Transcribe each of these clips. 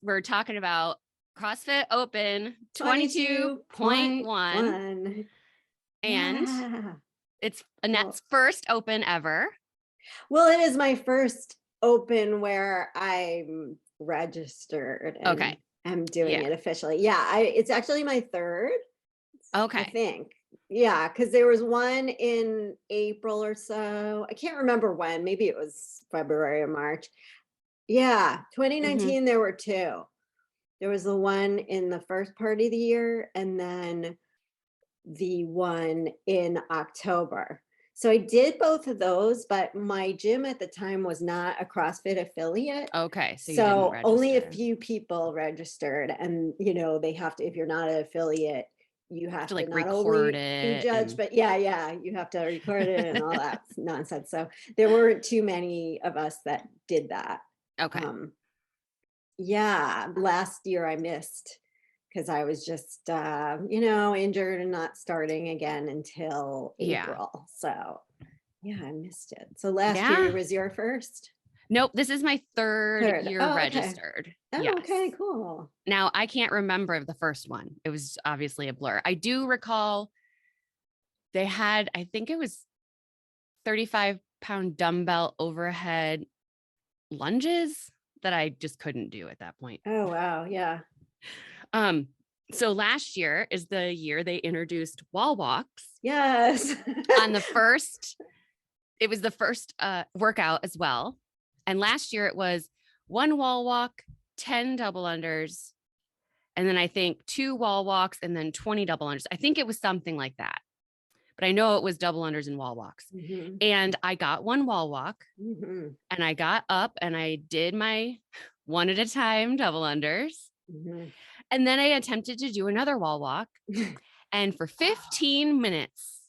we're talking about CrossFit Open 22.1. And Yeah. it's Annette's first Open ever. Well, it is my first Open where I'm registered and Okay. I'm doing Yeah. it officially. Yeah, it's actually my third, I Okay. think. Yeah, because there was one in April or so. I can't remember when. Maybe it was February or March. Yeah, 2019, there were two. There was the one in the first part of the year and then the one in October. So I did both of those, but my gym at the time was not a CrossFit affiliate. Okay. So you didn't So only a register. few people registered. And, they have to, if you're not an affiliate, you have to like not record only be it judged, and but yeah, you have to record it and all that nonsense. So there weren't too many of us that did that. okay. Yeah, last year I missed because I was just, injured and not starting again until Yeah. April. So yeah, I missed it. So last Yeah. year was your first? Nope. This is my third year Oh, okay. registered. Oh, Yes. okay, cool. Now I can't remember the first one. It was obviously a blur. I do recall they had, I think it was 35-pound dumbbell overhead lunges that I just couldn't do at that point. Oh, wow. Yeah. So last year is the year they introduced wall walks. Yes. On the first, it was the first workout as well. And last year it was 1 wall walk, 10 double unders, and then I think 2 wall walks and then 20 double unders. I think it was something like that. But I know it was double unders and wall walks. Mm-hmm. And I got 1 wall walk Mm-hmm. and I got up and I did my 1 at a time double unders. Mm-hmm. And then I attempted to do another wall walk. And for 15 minutes,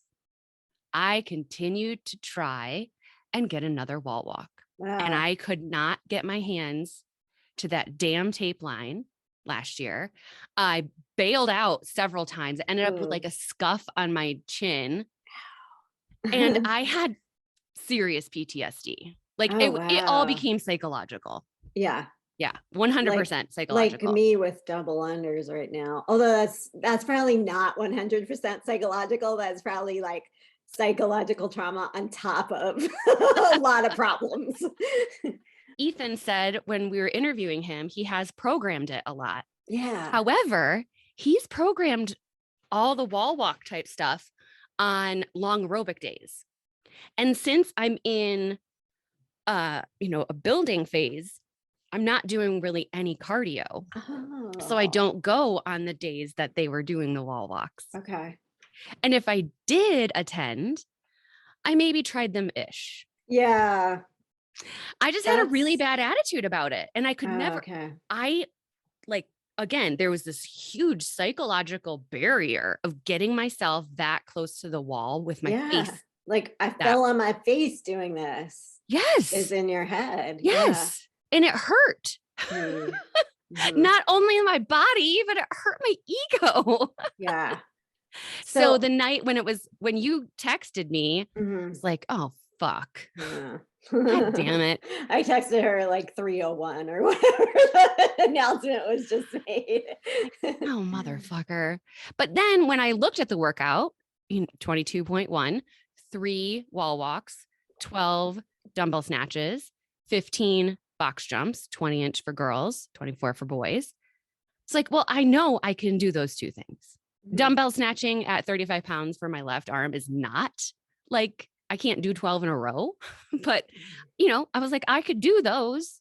I continued to try and get another wall walk. Wow. And I could not get my hands to that damn tape line last year. I bailed out several times, ended up with like a scuff on my chin. And I had serious PTSD. Like it all became psychological. Yeah. Yeah. 100% psychological. Like me with double unders right now. Although that's probably not 100% psychological. That's probably like psychological trauma on top of a lot of problems. Ethan said when we were interviewing him, he has programmed it a lot. Yeah. However, he's programmed all the wall walk type stuff on long aerobic days. And since I'm in a building phase, I'm not doing really any cardio. Oh. So I don't go on the days that they were doing the wall walks. Okay. And if I did attend, I maybe tried them ish. Yeah. I just had a really bad attitude about it. And I could never, okay. Again, there was this huge psychological barrier of getting myself that close to the wall with my face. Like I fell on my face doing this. Yes. Is in your head. Yes. Yeah. And it hurt. Mm-hmm. Not only in my body, but it hurt my ego. Yeah. So the night when you texted me, mm-hmm. I was like, oh, fuck. Yeah. God damn it. I texted her like 3:01 or whatever the announcement was just made. Oh, motherfucker. But then when I looked at the workout, 22.1, 3 wall walks, 12 dumbbell snatches, 15 box jumps, 20-inch for girls, 24 for boys. It's like, well, I know I can do those 2 things. Mm-hmm. Dumbbell snatching at 35 pounds for my left arm is not like, I can't do 12 in a row, but I was like, I could do those.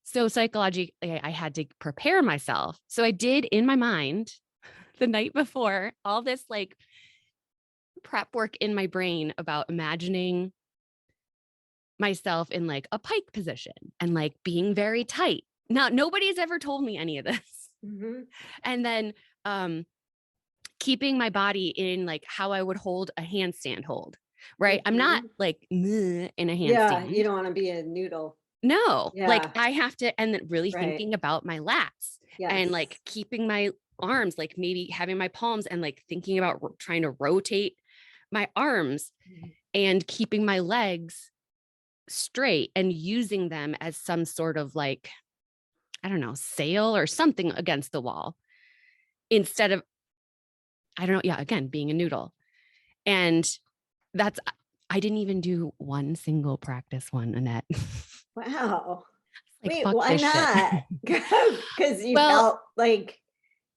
So psychologically, I had to prepare myself. So I did in my mind the night before all this like prep work in my brain about imagining myself in like a pike position and like being very tight. Now, nobody's ever told me any of this. Mm-hmm. And then keeping my body in like how I would hold a handstand hold. Right. Mm-hmm. I'm not like in a handstand. Yeah. You don't want to be a noodle. No. Yeah. Like I have to, and then really thinking about my lats and like keeping my arms, like maybe having my palms and like thinking about trying to rotate my arms and keeping my legs straight and using them as some sort of like I don't know, sail or something against the wall instead of, I don't know. Yeah. Again, being a noodle. And I didn't even do one single practice one, Annette. Wow. Like, Wait, fuck why this shit. not? Because you Well, felt like,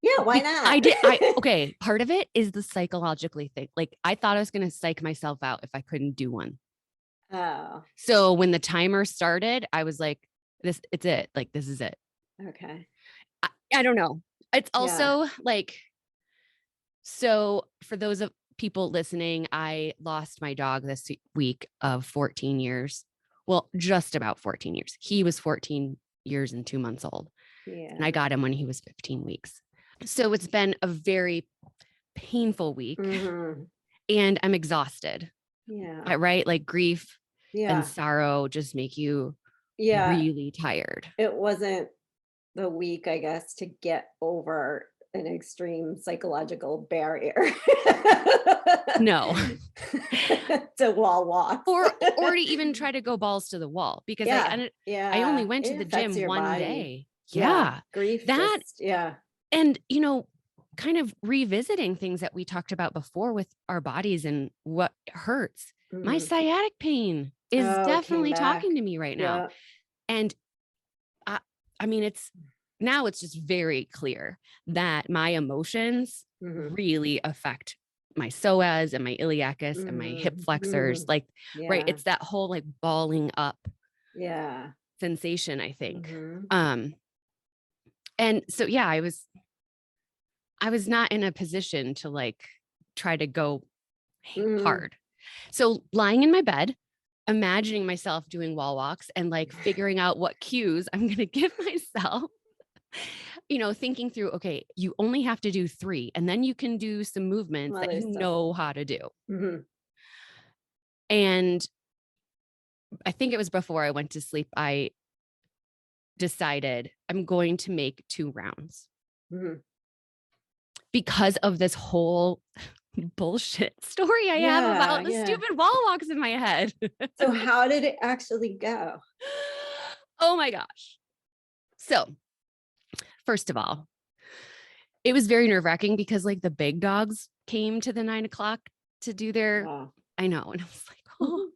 yeah, why not? Okay. Part of it is the psychologically thing. Like, I thought I was going to psych myself out if I couldn't do one. Oh, So when the timer started, I was like, it's it. Like, this is it. okay. I don't know. It's Yeah. also like, so for those of people listening, I lost my dog this week of 14 years. Well, just about 14 years. He was 14 years and 2 months old. Yeah. And I got him when he was 15 weeks. So it's been a very painful week Mhm. and I'm exhausted. Yeah. Right? Like grief and Yeah. sorrow just make you Yeah. really tired. It wasn't the week, I guess, to get over an extreme psychological barrier. No. To wall walks. or to even try to go balls to the wall because Yeah. I only Yeah. went to It the affects gym your one body. day. Yeah. Yeah. Grief That just, yeah. and kind of revisiting things that we talked about before with our bodies and what hurts. My Mhm. sciatic pain is Oh, it came definitely talking back. to me right now. Yeah. And I mean, it's just very clear that my emotions Mhm. really affect my psoas and my iliacus and my hip Mhm. flexors. Mhm. Like, right. Yeah. It's that whole like balling up Yeah. sensation, I think. Mhm. And so, yeah, I was not in a position to like try to go Mhm. hard. So lying in my bed, imagining myself doing wall walks and like figuring out what cues I'm going to give myself, thinking through, okay, you only have to do 3 and then you can do some movements that Other you stuff. know how to do. Mhm. And I think it was before I went to sleep, I decided I'm going to make 2 rounds Mhm. because of this whole bullshit story I have Yeah. about the Yeah. stupid wall walks in my head. So how did it actually go? Oh my gosh. So, first of all, it was very nerve wracking because like the big dogs came to the 9 o'clock to do their, Wow. I know. And I was like, oh,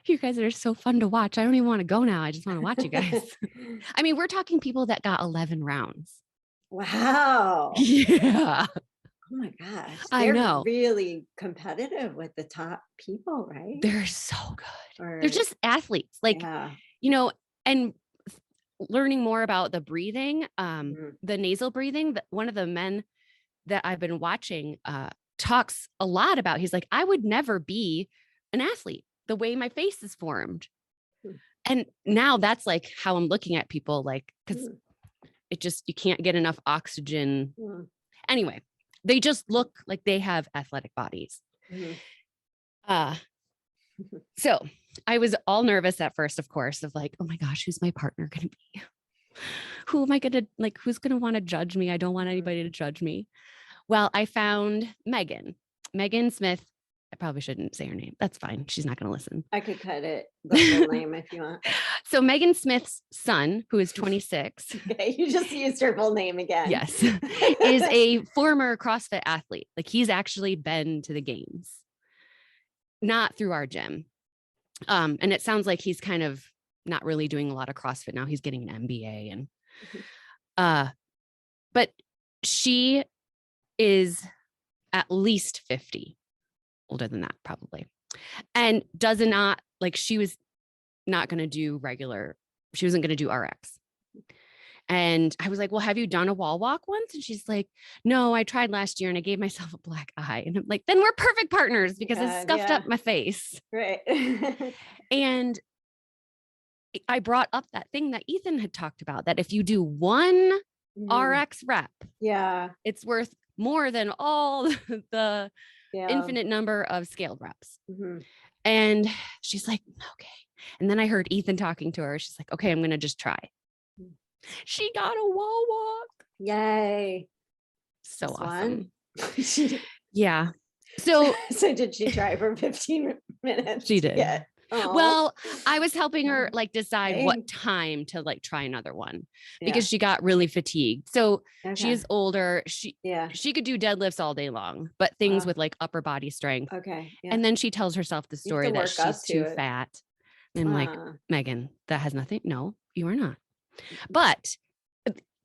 you guys are so fun to watch. I don't even want to go now. I just want to watch you guys. I mean, we're talking people that got 11 rounds. Wow. Yeah, Oh my gosh. I They're know. really competitive with the top people, right? They're so good. They're Or just athletes. Like, yeah. And learning more about the breathing, Mhm. the nasal breathing, one of the men that I've been watching talks a lot about. He's like, I would never be an athlete the way my face is formed. Hmm. And now that's like how I'm looking at people, like, because Hmm. you can't get enough oxygen. Hmm. Anyway, they just look like they have athletic bodies. Mhm. Uh, so I was all nervous at first, of course, of like, oh my gosh, who's my partner going to be? Who am I going to like? Who's going to want to judge me? I don't want anybody to judge me. Well, I found Megan Smith. I probably shouldn't say her name. That's fine. She's not going to listen. I could cut it, the full name if you want. So Megan Smith's son, who is 26. Okay, you just used her full name again. Yes, is a former CrossFit athlete. Like he's actually been to the games, not through our gym. And it sounds like he's kind of not really doing a lot of CrossFit now. He's getting an MBA but she is at least 50, older than that probably. And does not like she was not going to do she wasn't going to do RX. And I was like, well, have you done a wall walk once? And she's like, no, I tried last year and I gave myself a black eye. And I'm like, then we're perfect partners because it scuffed up my face. Right. And I brought up that thing that Ethan had talked about, that if you do one RX rep, it's worth more than all the infinite number of scaled reps. And she's like, okay. And then I heard Ethan talking to her. She's like, okay, I'm going to just try. She got a wall walk. Yay. So Just awesome. Yeah. So did she try for 15 minutes? She did. Oh, Well, I was helping her like decide what thanks. time to like try another one Yeah. because she got really fatigued. So she Okay. is older. Yeah. She could do deadlifts all day long, but things Wow. with like upper body strength. Okay. Yeah. And then she tells herself the You have to story that work up she's to too it. fat. And I'm like, Megan, that has nothing. No, you are not. But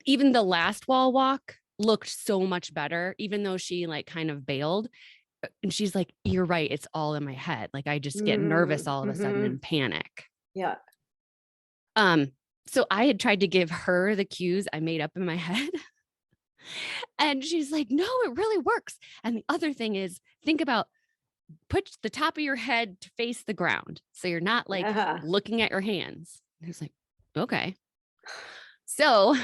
even the last wall walk looked so much better, even though she like kind of bailed. And she's like, you're right. It's all in my head. Like I just get nervous all of a sudden and panic. Yeah. So I had tried to give her the cues I made up in my head. And she's like, no, it really works. And the other thing is think about put the top of your head to face the ground. So you're not like looking at your hands. And I was like, okay. So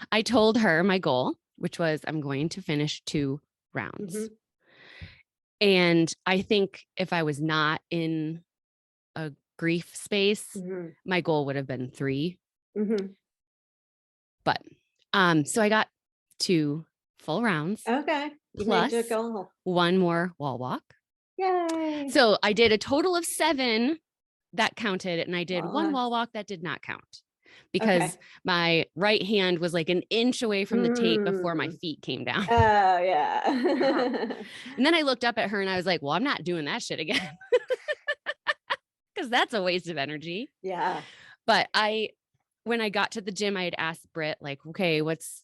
I told her my goal, which was I'm going to finish 2 rounds. And I think if I was not in a grief space, my goal would have been 3. But so I got 2 full rounds. Okay. Plus 1 more wall walk. Yay. So I did a total of 7 that counted, and I did 1 wall walk that did not count because my right hand was like an inch away from the tape before my feet came down. Oh, yeah. And then I looked up at her and I was like, well, I'm not doing that shit again because that's a waste of energy. Yeah. But when I got to the gym, I had asked Britt, like, okay, what's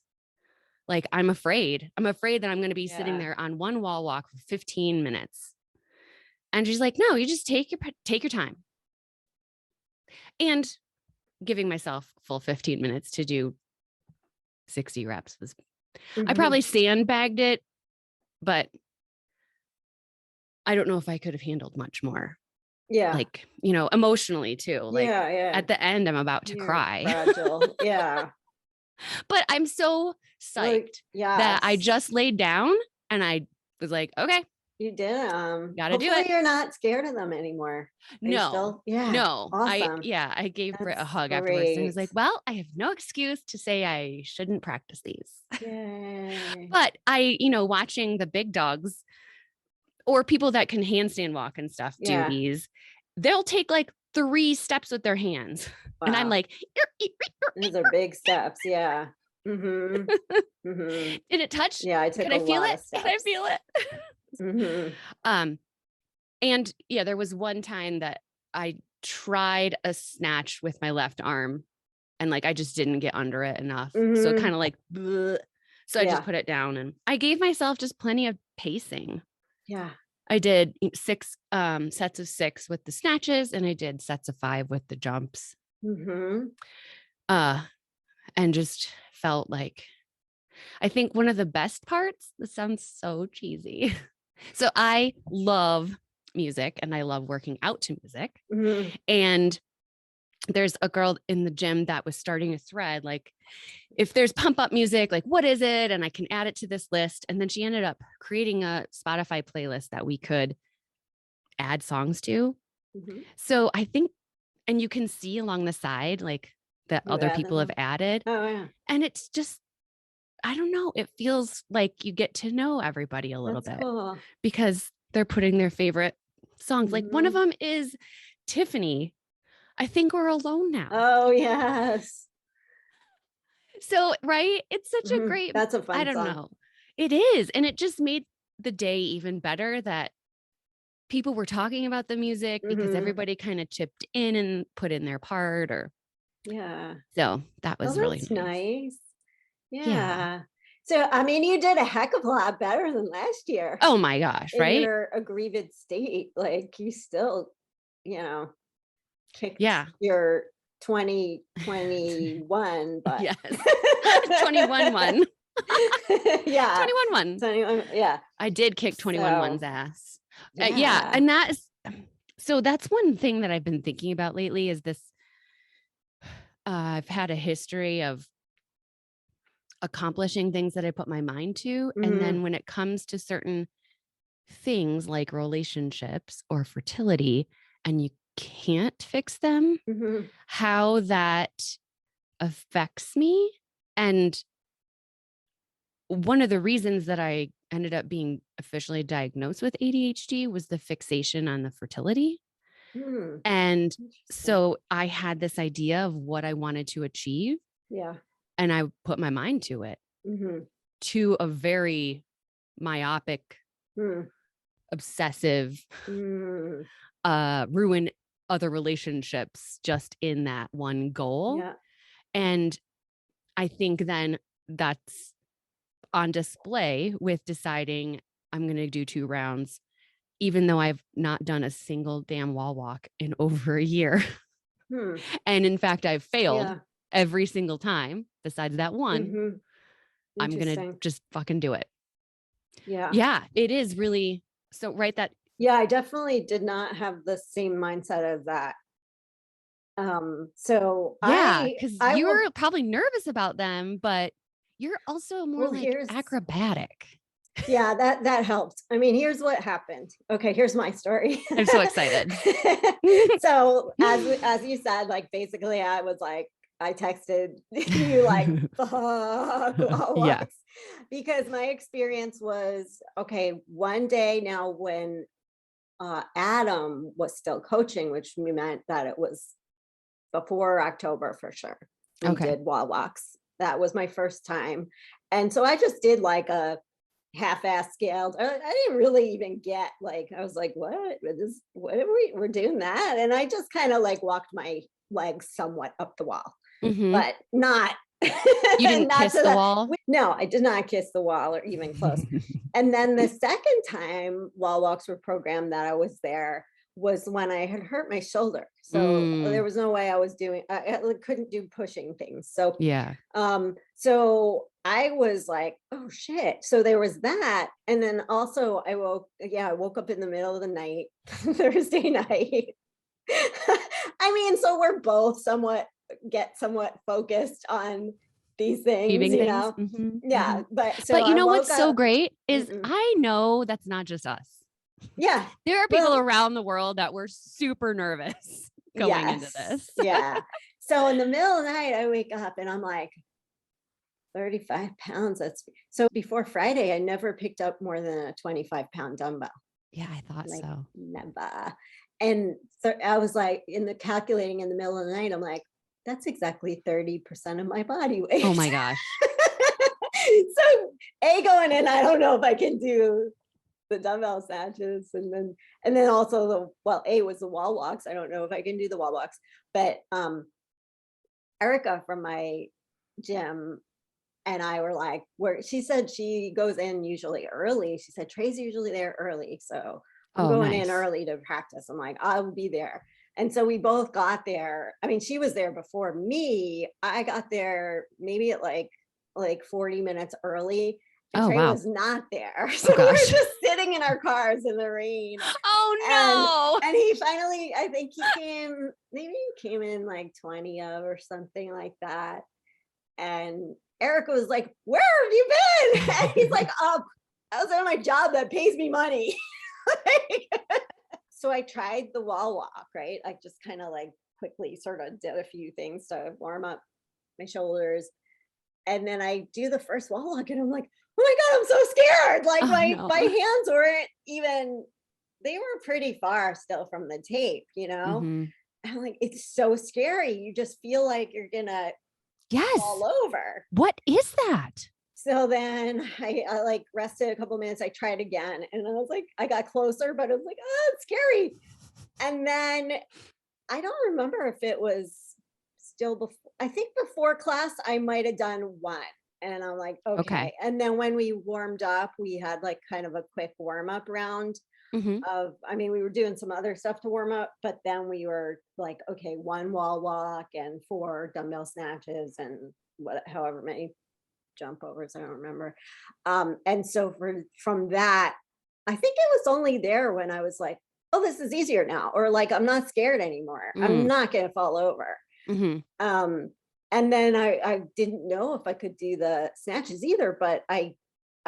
like, I'm afraid that I'm going to be sitting there on 1 wall walk for 15 minutes. And she's like, no, you just take your time. And giving myself full 15 minutes to do 60 reps was, I probably sandbagged it, but I don't know if I could have handled much more. Yeah. Like, emotionally too. Like at the end, I'm about to cry. Fragile. Yeah. But I'm so psyched that I just laid down and I was like, okay. You did. Gotta do it. Hopefully you're not scared of them anymore. No. No. Awesome. I gave Britt a hug afterwards and was like, well, I have no excuse to say I shouldn't practice these. Yay. But watching the big dogs or people that can handstand walk and stuff do these, they'll take like 3 steps with their hands. Wow. And I'm like, those are big steps. Yeah. Did it touch? Yeah, I took Can I feel it? Can I feel it? And yeah, there was one time that I tried a snatch with my left arm and like, I just didn't get under it enough. So it kind of like, bleh. So I just put it down and I gave myself just plenty of pacing. Yeah. I did 6 sets of 6 with the snatches and I did sets of 5 with the jumps. And just felt like, I think one of the best parts, this sounds so cheesy. So I love music and I love working out to music. And there's a girl in the gym that was starting a thread, like, if there's pump up music, like, what is it? And I can add it to this list. And then she ended up creating a Spotify playlist that we could add songs to. So I think, and you can see along the side, like that other people have added. Oh, yeah. And it's just, I don't know. It feels like you get to know everybody a little bit because they're putting their favorite songs. Like one of them is Tiffany. I think we're alone now. Oh, yes. So, right. It's such a great, that's a fun I don't song. know. It is. And it just made the day even better that people were talking about the music because everybody kind of chipped in and put in their part so that was really nice. Yeah. So, I mean, you did a heck of a lot better than last year. Oh my gosh. Right. In your aggrieved state. Like you still, kicked your 2021, but yes. 21 yeah. 21. Yeah. I did kick 21's ass. And so that's one thing that I've been thinking about lately is this. I've had a history of accomplishing things that I put my mind to. And then when it comes to certain things like relationships or fertility, and you can't fix them, how that affects me. And one of the reasons that I ended up being officially diagnosed with ADHD was the fixation on the fertility. And so I had this idea of what I wanted to achieve. Yeah. And I put my mind to it, to a very myopic, obsessive, ruin other relationships just in that one goal. Yeah. And I think then that's on display with deciding I'm going to do 2 rounds, even though I've not done a single damn wall walk in over a year. And in fact, I've failed every single time besides that one. I'm going to just fucking do it. Yeah. Yeah, it is really so right that. Yeah, I definitely did not have the same mindset as that. So yeah, because you were probably nervous about them, but you're also more like acrobatic. Yeah, that helped. I mean, here's what happened. Okay, here's my story. I'm so excited. So as you said, like basically I was like, I texted you like, fuck, yeah. Because my experience was, okay, one day now when Adam was still coaching, which meant that it was before October for sure. We did wall walks. That was my first time. And so I just did like a half-ass scaled. I didn't really even get like, I was like, what are we're doing that? And I just kind of like walked my legs somewhat up the wall, but not. You didn't kiss the wall? No, I did not kiss the wall or even close. And then the second time wall walks were programmed that I was there was when I had hurt my shoulder. So there was no way I was doing, I couldn't do pushing things. So, so I was like, oh shit. So there was that. And then also I woke up in the middle of the night, Thursday night. I mean, so we're both somewhat focused on these things, you know? Yeah. But you know what's so great is I know that's not just us. Yeah. There are people around the world that were super nervous going into this. Yeah. So in the middle of the night, I wake up and I'm like, 35 pounds. So before Friday, I never picked up more than a 25-pound dumbbell. Yeah, I thought so. Never. And so I was like calculating in the middle of the night, I'm like, that's exactly 30% of my body weight. Oh my gosh. So going in, I don't know if I can do the dumbbell snatches. And then also was the wall walks. I don't know if I can do the wall walks, but Erica from my gym and I were like, she said she goes in usually early. She said, Trey's usually there early. So I'm going in early to practice. I'm like, I'll be there. And so we both got there. I mean, she was there before me. I got there maybe at like 40 minutes early. And Trey was not there. So we were just sitting in our cars in the rain. Oh no. And he finally, I think he came in like 20 or something like that. And Erica was like, where have you been? And he's like, I was on my job that pays me money. So I tried the wall walk, right? I just kind of like quickly sort of did a few things to warm up my shoulders. And then I do the first wall walk and I'm like, oh my God, I'm so scared. Like my hands weren't even, they were pretty far still from the tape, you know? And I'm like, it's so scary. You just feel like you're gonna fall over. What is that? So then I like rested a couple minutes. I tried again and I was like, I got closer, but I was like, oh, it's scary. And then I don't remember if it was still before, I think before class, I might've done one. And I'm like, okay. And then when we warmed up, we had like kind of a quick warm up round we were doing some other stuff to warm up, but then we were like, okay, 1 wall walk and 4 dumbbell snatches and however many jump overs, I don't remember. And so from that, I think it was only there when I was like, oh, this is easier now, or like, I'm not scared anymore. I'm not going to fall over. And then I didn't know if I could do the snatches either, but I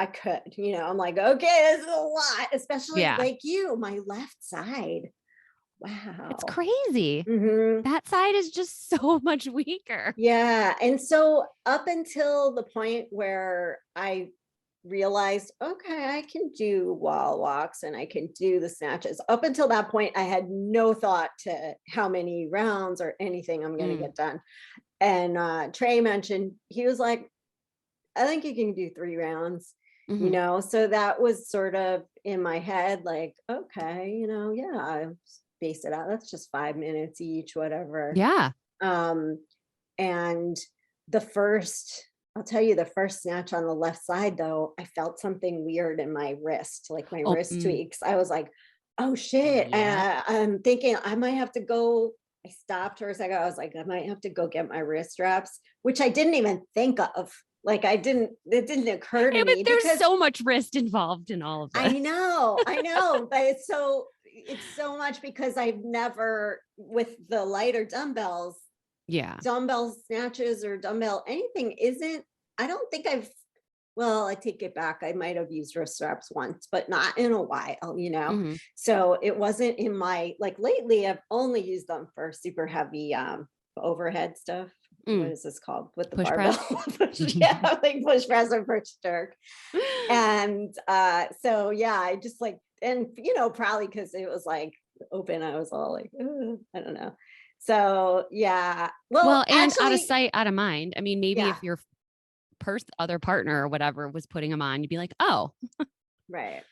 could, you know, I'm like, okay, this is a lot, especially like you, my left side. Wow. It's crazy. That side is just so much weaker. Yeah. And so up until the point where I realized, okay, I can do wall walks and I can do the snatches. Up until that point, I had no thought to how many rounds or anything I'm going to Mm. get done. And Trey mentioned, he was like, I think you can do 3 rounds, Mhm. so that was sort of in my head, like, okay, yeah, I space it out. That's just 5 minutes each, whatever. Yeah. Um, and the first, I'll tell you, the first snatch on the left side, though, I felt something weird in my wrist, like my Oh, wrist tweaks. I was like, oh shit. yeah. I'm thinking I might have to go. I stopped for a second. I was like, I might have to go get my wrist straps, which I didn't even think of. Like, it didn't occur to But me there's because so much wrist involved in all of this. I know, but it's so much because I've never, with the lighter dumbbells, Yeah. dumbbell snatches or dumbbell anything isn't, I don't think well, I take it back. I might have used wrist straps once, but not in a while. Mhm. So it wasn't in my, like, lately I've only used them for super heavy overhead stuff. What Mm. is this called? With the Push barbell? press. Yeah, like push press and push jerk. And so yeah, I just like, and probably because it was like open, I was all like, "Ugh," I don't know. So yeah. Well, Well, and out of actually, sight, out of mind. I mean, maybe yeah, if your other partner or whatever was putting them on, you'd be like, oh, right.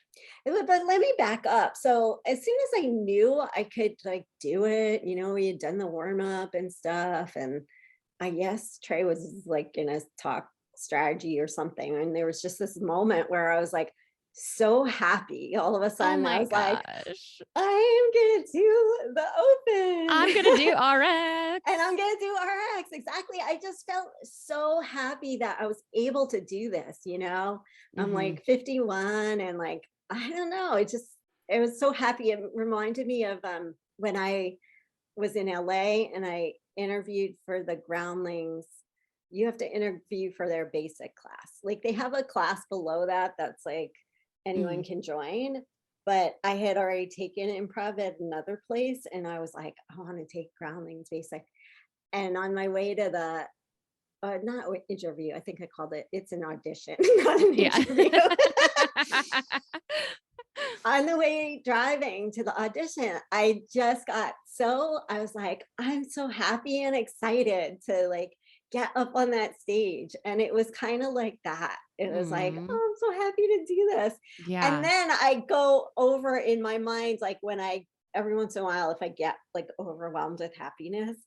But let me back up. So as soon as I knew I could like do it, we had done the warm up and stuff, and I guess Trey was like in a talk strategy or something. And there was just this moment where I was like so happy. All of a oh sudden, I my was like, gosh, I am gonna do the I'm going to open. do RX. And I'm gonna do RX. Exactly. I just felt so happy that I was able to do this. I'm Mhm. like 51 and like, I don't know. It was so happy. It reminded me of when I was in LA and I interviewed for the groundlings. You have to interview for their basic class. Like they have a class below that that's like anyone Mhm. can join. But I had already taken improv at another place and I was like, I want to take groundlings basic. And on my way to the not interview, I think I called it's an audition, not an Yeah. interview. On the way driving to the audition, I was like, I'm so happy and excited to like get up on that stage. And it was kind of like that. It was like, Mm. oh, I'm so happy to do this. And Yeah. then I go over in my mind, like every once in a while, if I get like overwhelmed with happiness,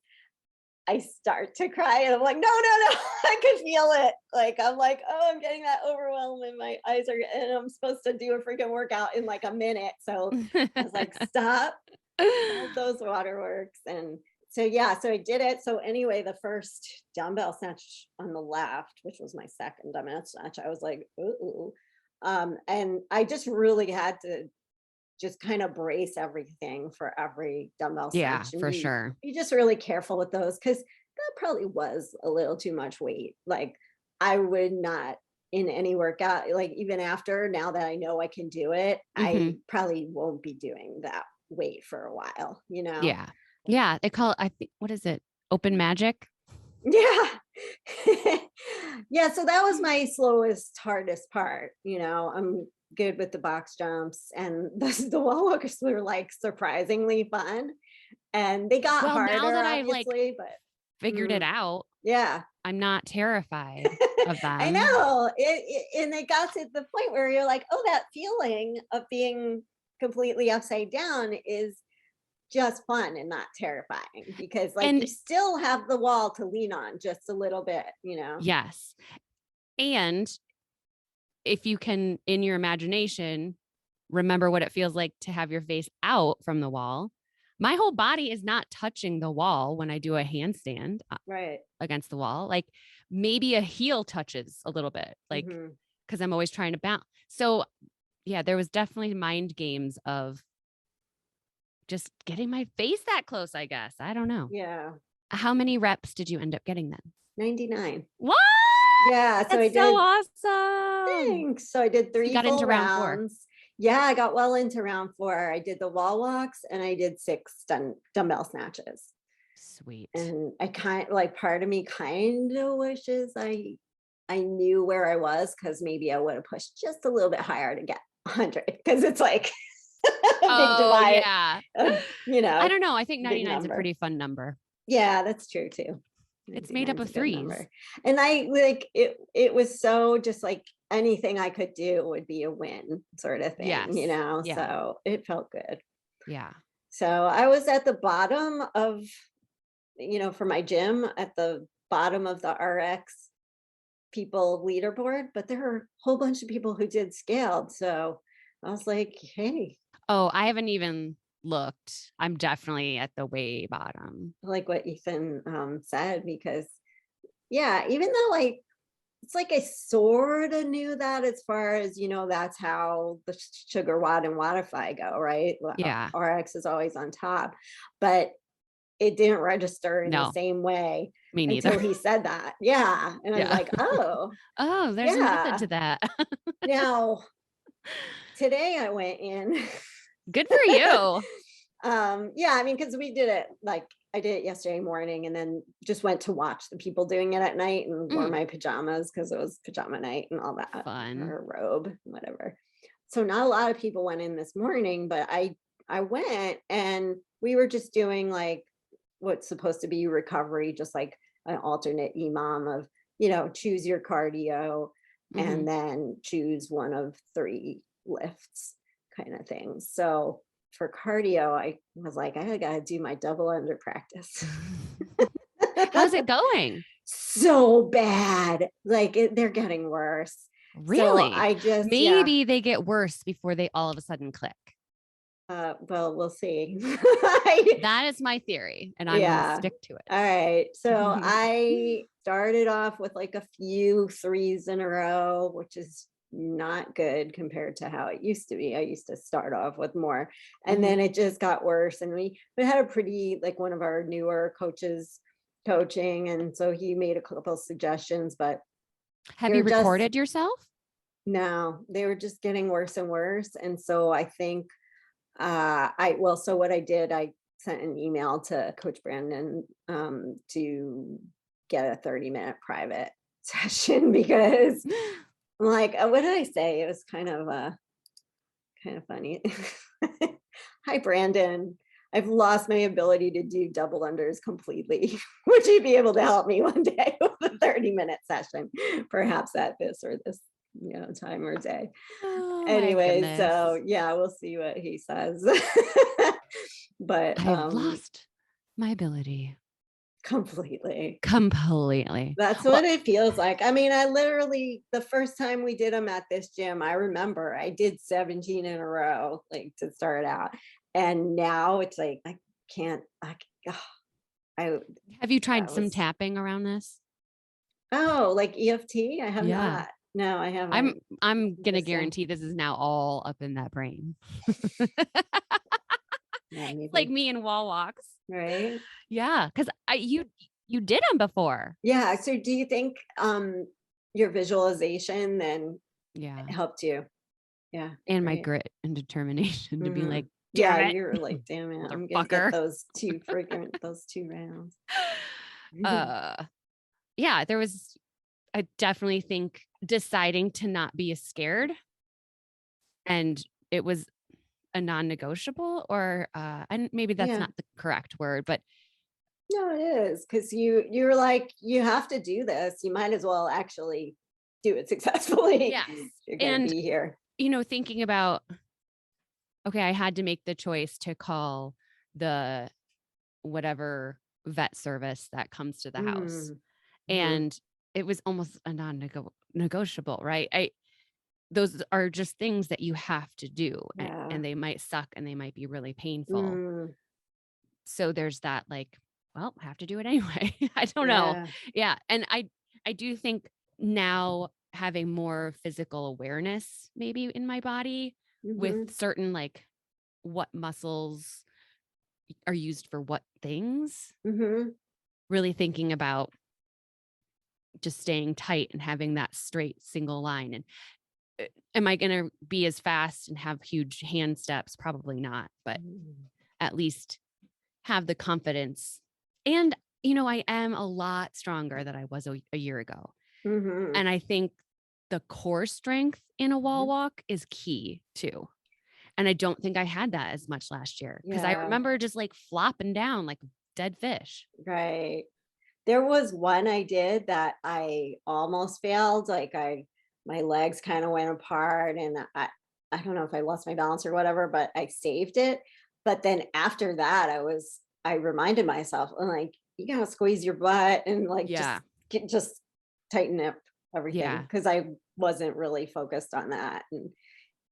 I start to cry and I'm like, no, no, no, I can feel it. Like, I'm like, oh, I'm getting that overwhelmed and my eyes are, and I'm supposed to do a freaking workout in like a minute. So I was like, stop, hold those waterworks. And so, yeah, so I did it. So anyway, the first dumbbell snatch on the left, which was my second dumbbell snatch, I was like, ooh. And I just really had to just kind of brace everything for every dumbbell Yeah, snatch and for sure. be just really careful with those because that probably was a little too much weight. Like I would not in any workout, like even after now that I know I can do it, I Mhm. probably won't be doing that weight for a while. Yeah. Yeah, they call it, I think, what is it? Open magic? Yeah. Yeah, so that was my slowest, hardest part. I'm good with the box jumps and the wall walkers were like surprisingly fun. And they got Well, now harder, that I've like obviously, but figured it mm, out, yeah. I'm not terrified of I them. know. And it got to the point where you're like, oh, that feeling of being completely upside down is just fun and not terrifying because like you And still have the wall to lean on just a little bit. yes. And if you can, in your imagination, remember what it feels like to have your face out from the wall, my whole body is not touching the wall when I do a handstand Right. against the wall. Like maybe a heel touches a little bit, like, Hmm. because I'm always trying to bounce. So, yeah, there was definitely mind games of just getting my face that close, I guess. I don't know. Yeah. How many reps did you end up getting then? 99. What? Yeah. So I That's so did, awesome. thanks. So I did So you three got full into round 4. rounds. Yeah, I got well into round 4. I did the wall walks and I did 6 dumbbell snatches. Sweet. And I kind like part of me kind of wishes I I knew where I was, because maybe I would have pushed just a little bit higher to get 100, because it's like a big Oh, divide, yeah. I you know, don't know. I think big 99 is a number. pretty fun number. Yeah, that's true too. It's made up 99's of a good threes. number. And I like it, it was so just like anything I could do would be a win sort of thing, Yes. Yeah. so it felt good. Yeah. So I was at the bottom of, for my gym, at the bottom of the RX people leaderboard, but there are a whole bunch of people who did scaled. So I was like, hey, Oh, I haven't even looked. I'm definitely at the way bottom. I like what Ethan said, because yeah, even though like it's like I sort of knew that, as far as, that's how the sugar watt and Wattify go, right? Yeah. RX is always on top, but it didn't register in the No, same way me until neither. he said that. Yeah. And I was Yeah. like, oh, Oh, there's a method yeah. to that. Now, today I went in. Good for you. Yeah, I mean, because we did it, like I did it yesterday morning, and then just went to watch the people doing it at night, and wore Mm, my pajamas because it was pajama night and all that, fun. or robe, whatever. So not a lot of people went in this morning, but I went, and we were just doing like what's supposed to be recovery, just like an alternate imam of, choose your cardio, Hmm. and then choose one of 3 lifts, kind of thing. So for cardio, I was like, I gotta do my double under practice. How's it going? So bad. Like they're getting worse. So Really? I just, yeah, Maybe they get worse before they all of a sudden click. well, we'll see. That is my theory, and I'm going to Yeah. stick to All right. So it. I started off with like a few threes in a row, which is not good compared to how it used to be. I used to start off with more, and Hmm. then it just got worse. And we had a pretty, like, one of our newer coaches coaching, and so he made a couple of suggestions, but Have you they're just, recorded yourself? no, they were just getting worse and worse. And so I think so what I did, I sent an email to Coach Brandon to get a 30-minute private session, because I'm like, what did I say? It was kind of funny. Hi, Brandon. I've lost my ability to do double unders completely. Would you be able to help me one day with a 30-minute session, perhaps at this or this, time or day? Oh my Anyway, goodness. so yeah, we'll see what he says. But I've lost my ability completely. completely. That's Well, what it feels like. I mean, I literally, the first time we did them at this gym, I remember I did 17 in a row, like, to start out. And now it's like, I can't, I, have you tried that some was, tapping around this? oh, like EFT? I have Yeah. not. No, I I'm haven't. I'm gonna Interesting. guarantee this is now all up in that brain. Yeah, Like maybe. me and wall walks. Right. Yeah, because you did them before. Yeah. So do you think your visualization then Yeah. helped you? Yeah. And my Right. grit and determination to be Hmm. like, Yeah, damn it, you're like, damn it, I'm gonna get motherfucker. those 2 rounds. uh yeah, there was, I definitely think, deciding to not be as scared, and it was a non-negotiable, or and maybe that's Yeah. not the correct word, but No, it is, because you're like, you have to do this. You might as well actually do it successfully. yes. You're gonna And be here. thinking about, okay, I had to make the choice to call the whatever vet service that comes to the house. Mm-hmm. And it was almost a non-negotiable, right? Those are just things that you have to do, Yeah. and they might suck and they might be really painful. Mm, So there's that, like, well, I have to do it anyway. I don't know. yeah. Yeah. And I do think now, having more physical awareness maybe in my body, with Mm-hmm. certain, like, what muscles are used for what things, Mm-hmm. really thinking about just staying tight and having that straight single line. And am I going to be as fast and have huge hand steps? Probably not, but at least have the confidence. And, I am a lot stronger than I was a year ago. Mhm. And I think the core strength in a wall Mhm. walk is key too. And I don't think I had that as much last year because I Yeah, remember just like flopping down like a dead fish. right. There was one I did that I almost failed, like, my legs kinda went apart, and I don't know if I lost my balance or whatever, but I saved it. But then after that, I reminded myself, I'm like, "You gotta squeeze your butt and, like, Yeah. just tighten up everything," Yeah. because I wasn't really focused on that, and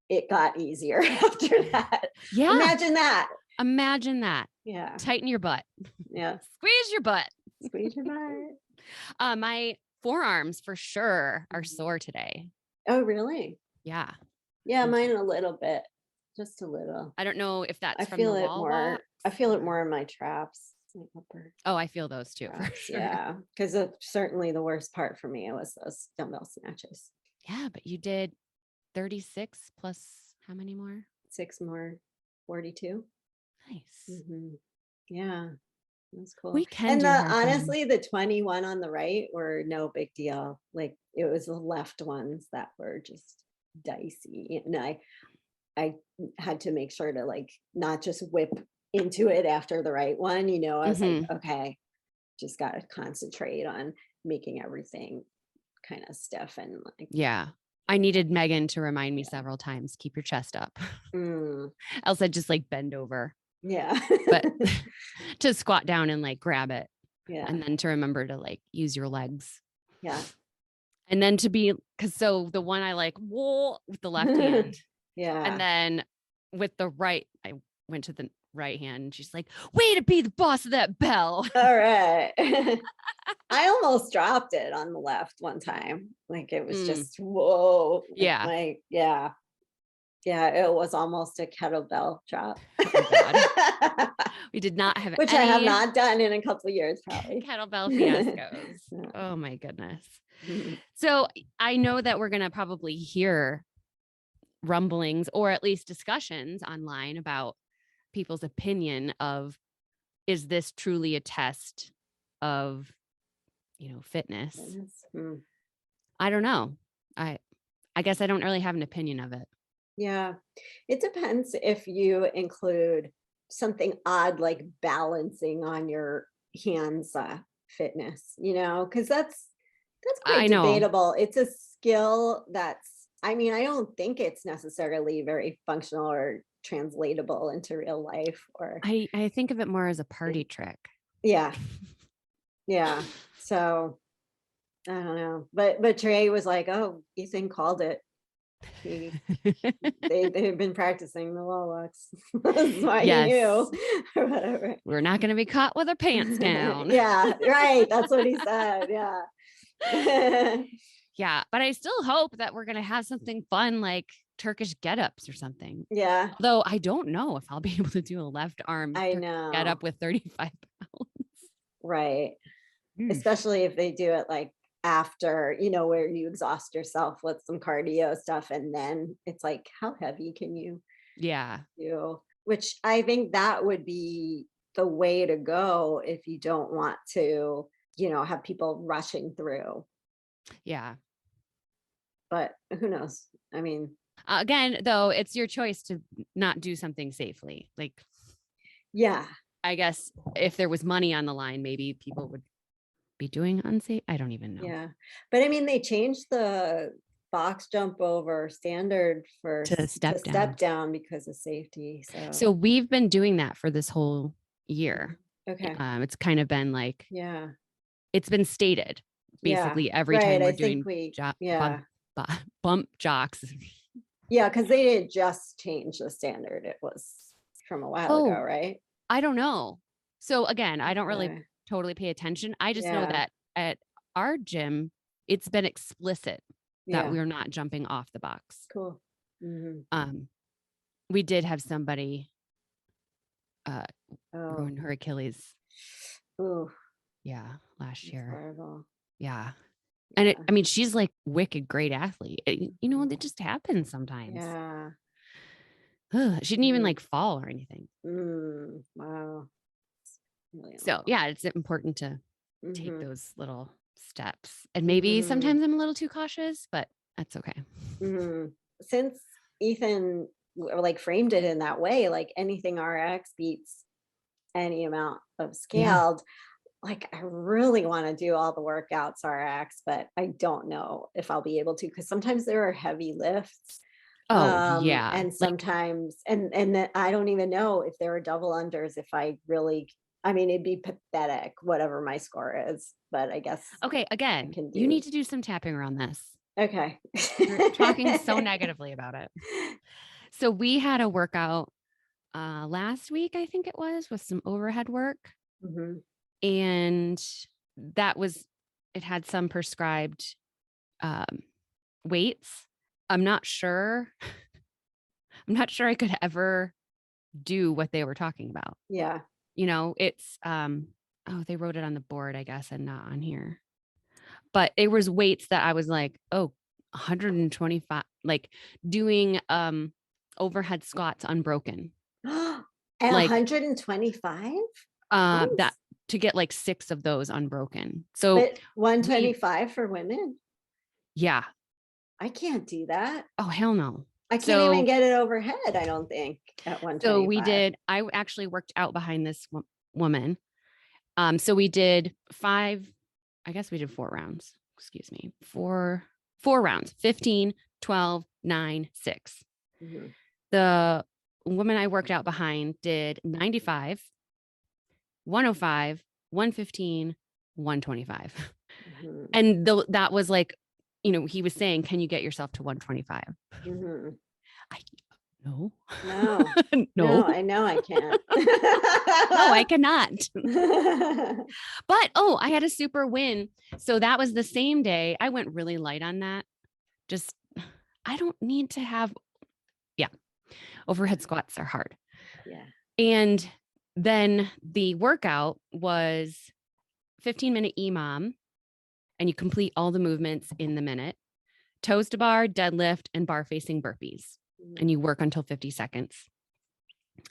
it got easier after that. Yeah. Imagine that. Imagine that. Yeah, Tighten your butt. yeah. Squeeze your butt. Squeeze your butt. My forearms for sure are Mhm. sore today. Oh, really? Yeah. Yeah, And mine a little bit, just a little. I don't know if I that's from the feel it wall more walks I feel it or more in my traps, my upper oh, I feel those too for traps, sure. yeah, 'cause certainly the worst part for me was those dumbbell snatches. Yeah, but you did 36 plus how many more? 6 more, 42. Nice. Mhm. Yeah, that's cool. We can And do the hard things. honestly, the 21 on the right were no big deal, like, it was the left ones that were just dicey, and I had to make sure to, like, not just whip into it after the right one, I was like, Mhm. "Okay, just gotta concentrate on making everything kinda stiff and, like." Yeah. I needed Megan to remind me Yeah. several times, keep your chest up. Mm, Else I'd just like bend over. yeah. But to squat down and like grab it Yeah, and then to remember to like use your legs. yeah. And then to be because so the one I like whoa with the left hand and Yeah. then with the right, I went to the right hand and she's like, way to be the boss of that bell. Alright. I almost dropped it on the left one time, like, it was Mm, just, "Whoa," yeah. like, yeah. Yeah, it was almost a kettlebell drop. Oh God. We did not have Which I have any not done in a couple of years, probably. kettlebell fiascos. Yeah. Oh my goodness. Mhm. So I know that we're going to probably hear rumblings or at least discussions online about people's opinion of is this truly a test of, fitness? Goodness. Mm. I don't know. I I guess I don't really have an opinion of it. Yeah. It depends if you include something odd like balancing on your hands fitness, because that's quite I know. debatable. It's a skill that's I mean, I don't think it's necessarily very functional or translatable into real life or I think of it more as a party trick. yeah, yeah. So I don't know. But Trey was like, "Oh, Ethan called it. He they've been practicing the Lolux. That's why he knew Yes. or whatever." We're not going to be caught with our pants down. Yeah, right. That's what he said. Yeah. Yeah, but I still hope that we're going to have something fun like Turkish get-ups or something. Yeah, Though I don't know if I'll be able to do a left arm I Turkish get-up know. with 35 pounds. Right. Oof. Especially if they do it like after, where you exhaust yourself with some cardio stuff and then it's like, how heavy can you Yeah. do? Which I think that would be the way to go if you don't want to, have people rushing through. Yeah. But who knows? I mean, Again, though, it's your choice to not do something safely. Like, yeah, I guess if there was money on the line, maybe people would be doing unsafe. I don't even know. yeah. But I mean, they changed the box jump over standard To to step step down. down because of safety. So, So we've been doing that for this whole mhm. year. Okay. It's kind of been like Yeah. it's been stated Yeah. basically every Right. time I we're think doing yeah. bump jocks. Yeah. Cause they didn't just change the standard. It was from a while ago, Oh, right? I don't know. So again, I don't really Okay. totally pay attention. I just know Yeah. that at our gym, it's been explicit that Yeah. we're not jumping off the box. Cool. Hmm. Um, we did have somebody uh Oh, ruin her Achilles. ooh, Yeah, last that's year. horrible. Yeah. And Yeah. I mean, she's like wicked great athlete. Mhm. It just happens sometimes. Yeah. Ugh, she didn't even Mhm. like fall or anything. Wow. Really So awful. yeah, it's important to take Hmm. those little steps. And maybe Mhm. sometimes I'm a little too cautious, but that's okay. Mhm. Since Ethan like framed it in that way, like anything RX beats any amount of Yeah. scaled, like I really want to do all the workouts RX, but I don't know if I'll be able to because sometimes there are heavy lifts. Oh, yeah. And Like, sometimes and then I don't even know if there are double unders if I really I mean it'd be pathetic whatever my score is, but I guess okay, I again, can you need do to do some tapping around this. okay. You're talking so negatively about it. So we had a workout last week, I think it was, with some overhead work. Mhm. And that was, it had some prescribed um, weights. I'm not sure. I'm not sure I could ever do what they were talking about. Yeah. It's oh, they wrote it on the board, I guess, and not on here. But it was weights that I was like, oh, 125, like doing overhead squats unbroken. At Like 125? that to get like 6 of those unbroken. So But we 125 for women? yeah. I can't do that. Oh, hell no. I can't even So get it overhead, I don't think, at we 125. did, I actually worked out behind this woman. So we did 5, I guess we did 4 rounds. Excuse me. 4 rounds, 15, 12, 9, 6. Mhm. The woman I worked out behind did 95, 105, 115, 125. Mhm. And that was like, he was saying, can you get yourself to 125? Mhm. I no. No. No. No, I know I can't. No, I cannot. But I had a super win. So that was the same day. I went really light on that. Just I don't need to have overhead squats are hard. Yeah. And then the workout was 15-minute EMOM, and you complete all the movements in the minute. Toes to bar, deadlift, and bar facing burpees. And you work until 50 seconds.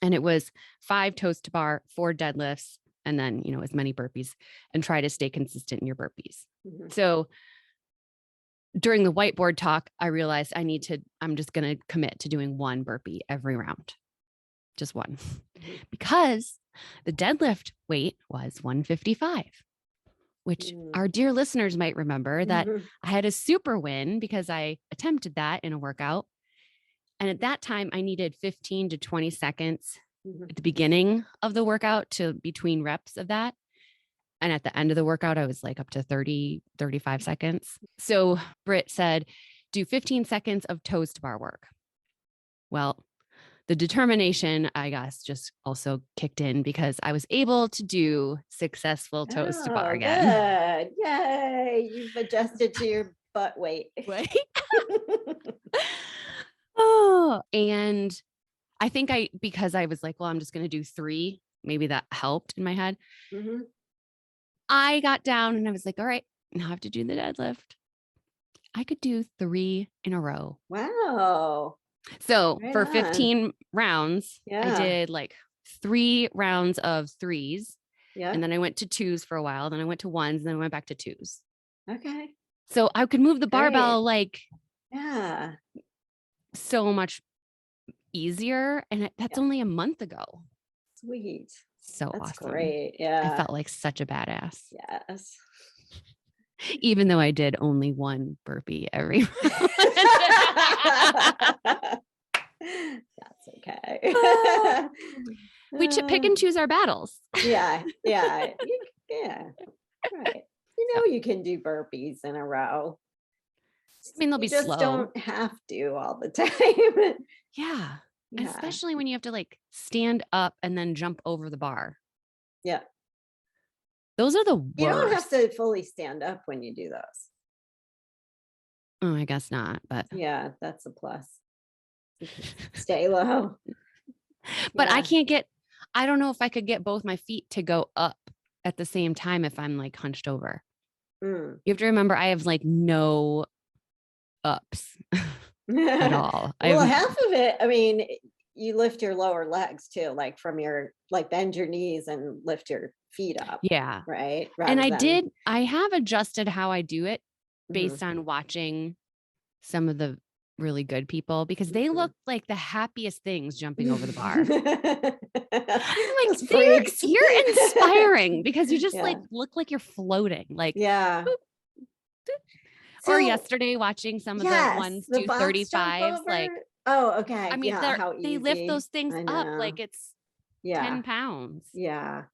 And it was 5 toes to bar, 4 deadlifts, and then, as many burpees, and try to stay consistent in your burpees. Mhm. So during the whiteboard talk, I realized I'm just going to commit to doing 1 burpee every round, just 1, Mhm. because the deadlift weight was 155, which Mhm. our dear listeners might remember that Mhm. I had a super win because I attempted that in a workout. And at that time, I needed 15 to 20 seconds Mhm. at the beginning of the workout to between reps of that. And at the end of the workout, I was like up to 30, 35 seconds. So Britt said, do 15 seconds of toes to bar work. Well, the determination, I guess, just also kicked in because I was able to do successful toes to bar Oh, again. good. Yay. You've adjusted to your butt weight. Right? Oh, and I think because I was like, well, I'm just going to do 3. Maybe that helped in my head. Mhm. I got down and I was like, all right, now I have to do the deadlift. I could do 3 in a row. Wow. So Right for on. 15 rounds, I Yeah. did like 3 rounds of 3s. Yeah. And then I went to 2s for a while. Then I went to 1s. And then I went back to 2s. Okay. So I could move the Great. barbell like Yeah. so much easier. And that's Yeah. only a month ago. Sweet. So That's awesome. great. I Yeah. felt like such a badass, Yes. even though I did only 1 burpee every round. That's okay. We pick and choose our battles. Yeah. Yeah. Yeah. Right. You So, know you can do burpees in a row. I mean, they'll You be just slow. don't have to all the time. Yeah. Yeah. Especially when you have to like stand up and then jump over the bar. Yeah. Those are the You don't have worst. to fully stand up when you do those. Oh, I guess not, but Yeah, that's a plus. You can stay low. but Yeah. I don't know if I could get both my feet to go up at the same time if I'm like hunched over. Mm. You have to remember I have like no ups at all. Well, half of it, I mean, you lift your lower legs too, like from your, like bend your knees and lift your feet up, Yeah. right? And Rather than, I have adjusted how I do it mhm. based on watching some of the really good people because they Mhm. look like the happiest things jumping over the bar. I'm like, Those freaks. you're inspiring because you just like Yeah. look like you're floating. Like, Yeah. boop, boop. Or So yesterday watching some of the yes, ones the do box jump 35s, like, over. Oh, I okay. mean, Yeah. How they lift easy. those things I up know. like it's Yeah. 10 pounds. Yeah.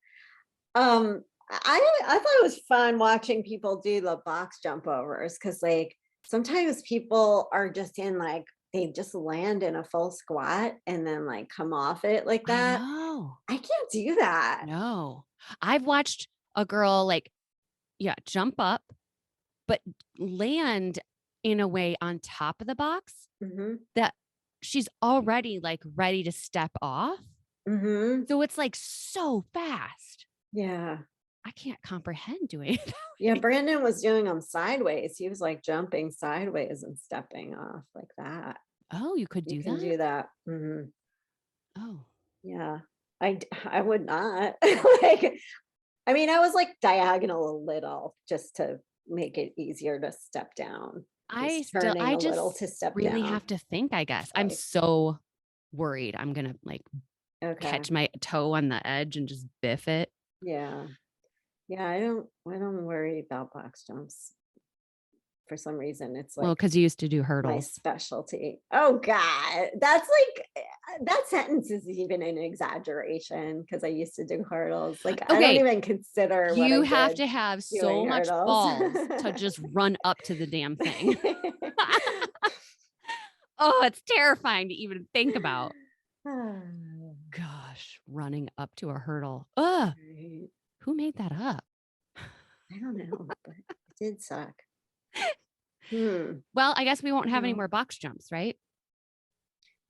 I thought it was fun watching people do the box jump overs because like sometimes people are just in like they just land in a full squat and then like come off it like I that. know. I can't do that. No. I've watched a girl like, yeah, jump up, but land in a way on top of the box Hmm. that she's already like ready to step off. Hmm. So it's like so fast. Yeah. I can't comprehend doing it. Yeah. Brandon was doing them sideways. He was like jumping sideways and stepping off like that. Oh, you could You do can that? do that. Hmm. Oh, Yeah. I would not. Like, I mean, I was like diagonal a little just to make it easier to step down. Just turning I a little just to step really down. have to think, I guess. I'm Like, so worried I'm going to like okay. catch my toe on the edge and just biff it. Yeah. Yeah, I don't worry about box jumps for some reason. It's Well, like because you used to do my hurdles. specialty. Oh God. That's like that sentence is even an exaggeration because I used to do hurdles. Like I don't Okay. even consider what You I have did to have doing so much hurdles. balls to just run up to the damn thing. Oh, it's terrifying to even think about. Gosh, running up to a hurdle. Ugh, Right. who made that up? I don't know, but it did suck. Hmm. Well, I guess we won't have any Well, more box jumps, right?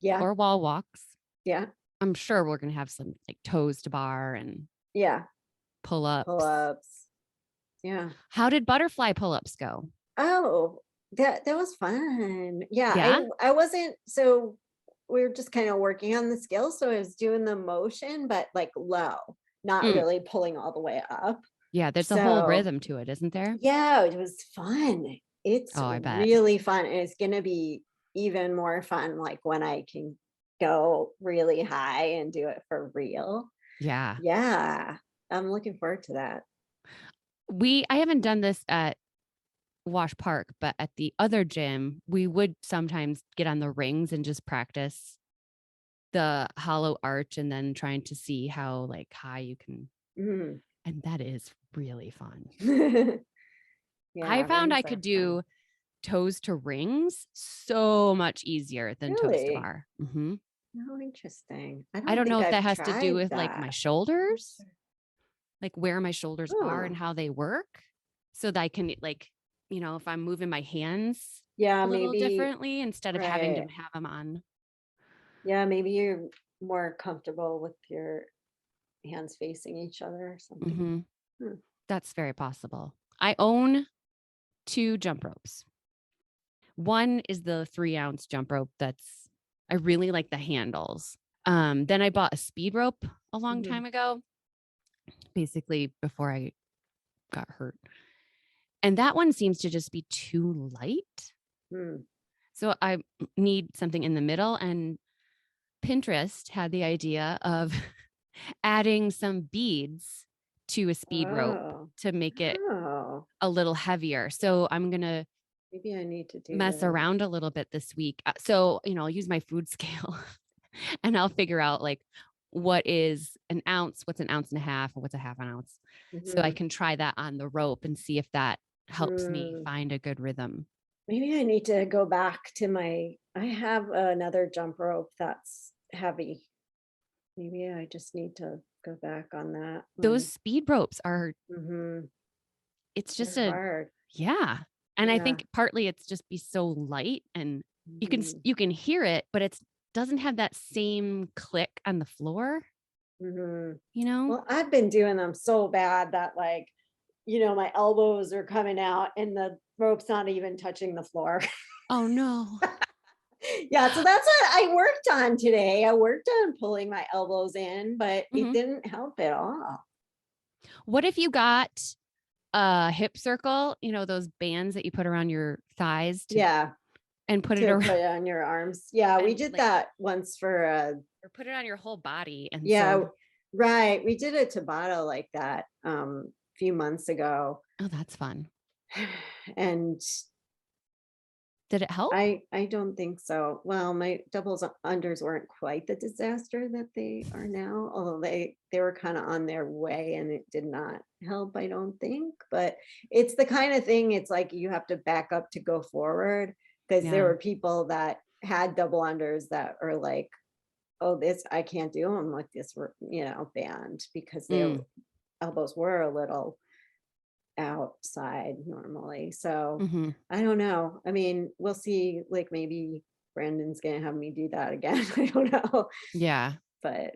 yeah, Or wall walks. yeah, I'm sure we're going to have some like toes to bar and yeah. pull ups. Pull-ups. Yeah. How did butterfly pull ups go? Oh, that was fun. Yeah, Yeah. I wasn't so we were just kind of working on the skills. So I was doing the motion, but like low, not Mm. really pulling all the way up. Yeah. There's a whole So rhythm to it, isn't there? yeah, it was fun. It's Oh, I bet. really fun. And it's gonna be even more fun like when I can go really high and do it for real. Yeah. Yeah. I'm looking forward to that. I haven't done this at Wash Park, but at the other gym, we would sometimes get on the rings and just practice the hollow arch and then trying to see how like high you can. Mm. And that is really fun. I Yeah, found I rings could are fun. do toes to rings so much easier than toes to Really? bar. Hmm. Oh, interesting. I I don't don't know think if that I've has to do tried with like my that. shoulders, like where my shoulders are and Oh, how they work so that I can like, if I'm moving my hands yeah, a little maybe, differently instead of having to right. have them on. Yeah, maybe you're more comfortable with your hands facing each other or something. Hmm. Hmm. That's very possible. I own 2 jump ropes. One is the 3-ounce jump rope I really like the handles. Then I bought a speed rope a long Mhm. time ago, basically before I got hurt. And that one seems to just be too light. Hmm. So I need something in the middle. And Pinterest had the idea of adding some beads to a speed rope Oh, to make it oh, a little heavier. So I'm going to maybe I need to do mess that. around a little bit this week. So, I'll use my food scale and I'll figure out like what is an ounce, what's an ounce and a half, or what's a half an ounce. So I Mhm. can try that on the rope and see if that helps me Hmm. find a good rhythm. Maybe I need to go back to I have another jump rope that's heavy. Maybe I just need to go back on that Those one. speed ropes Hmm. it's just They're hard. yeah. And I Yeah. think partly it's just be so light and Mhm. you can hear it, but it doesn't have that same click on the floor, Mhm. you know? Well, I've been doing them so bad that like, my elbows are coming out and the rope's not even touching the floor. Oh no. Yeah, so that's what I worked on today. I worked on pulling my elbows in, but it didn't help at all. What if you got a hip circle, those bands that you put around your thighs and put it to around put it on your arms. Yeah, we and did like, that once for or put it on your whole body. And yeah, so, right. We did a Tabata like that a few months ago. oh, that's fun. And Did it help? I don't think so. Well, my doubles unders weren't quite the disaster that they are now, although they were kind of on their way and it did not help, I don't think. But it's the kind of thing, it's like you have to back up to go forward, because there Yeah. were people that had double unders that are like, oh, this I can't do them with this, band, because their elbows were a little outside normally. So Mm-hmm. I don't know. I mean, we'll see. Like maybe Brandon's gonna have me do that again. I don't know. Yeah. But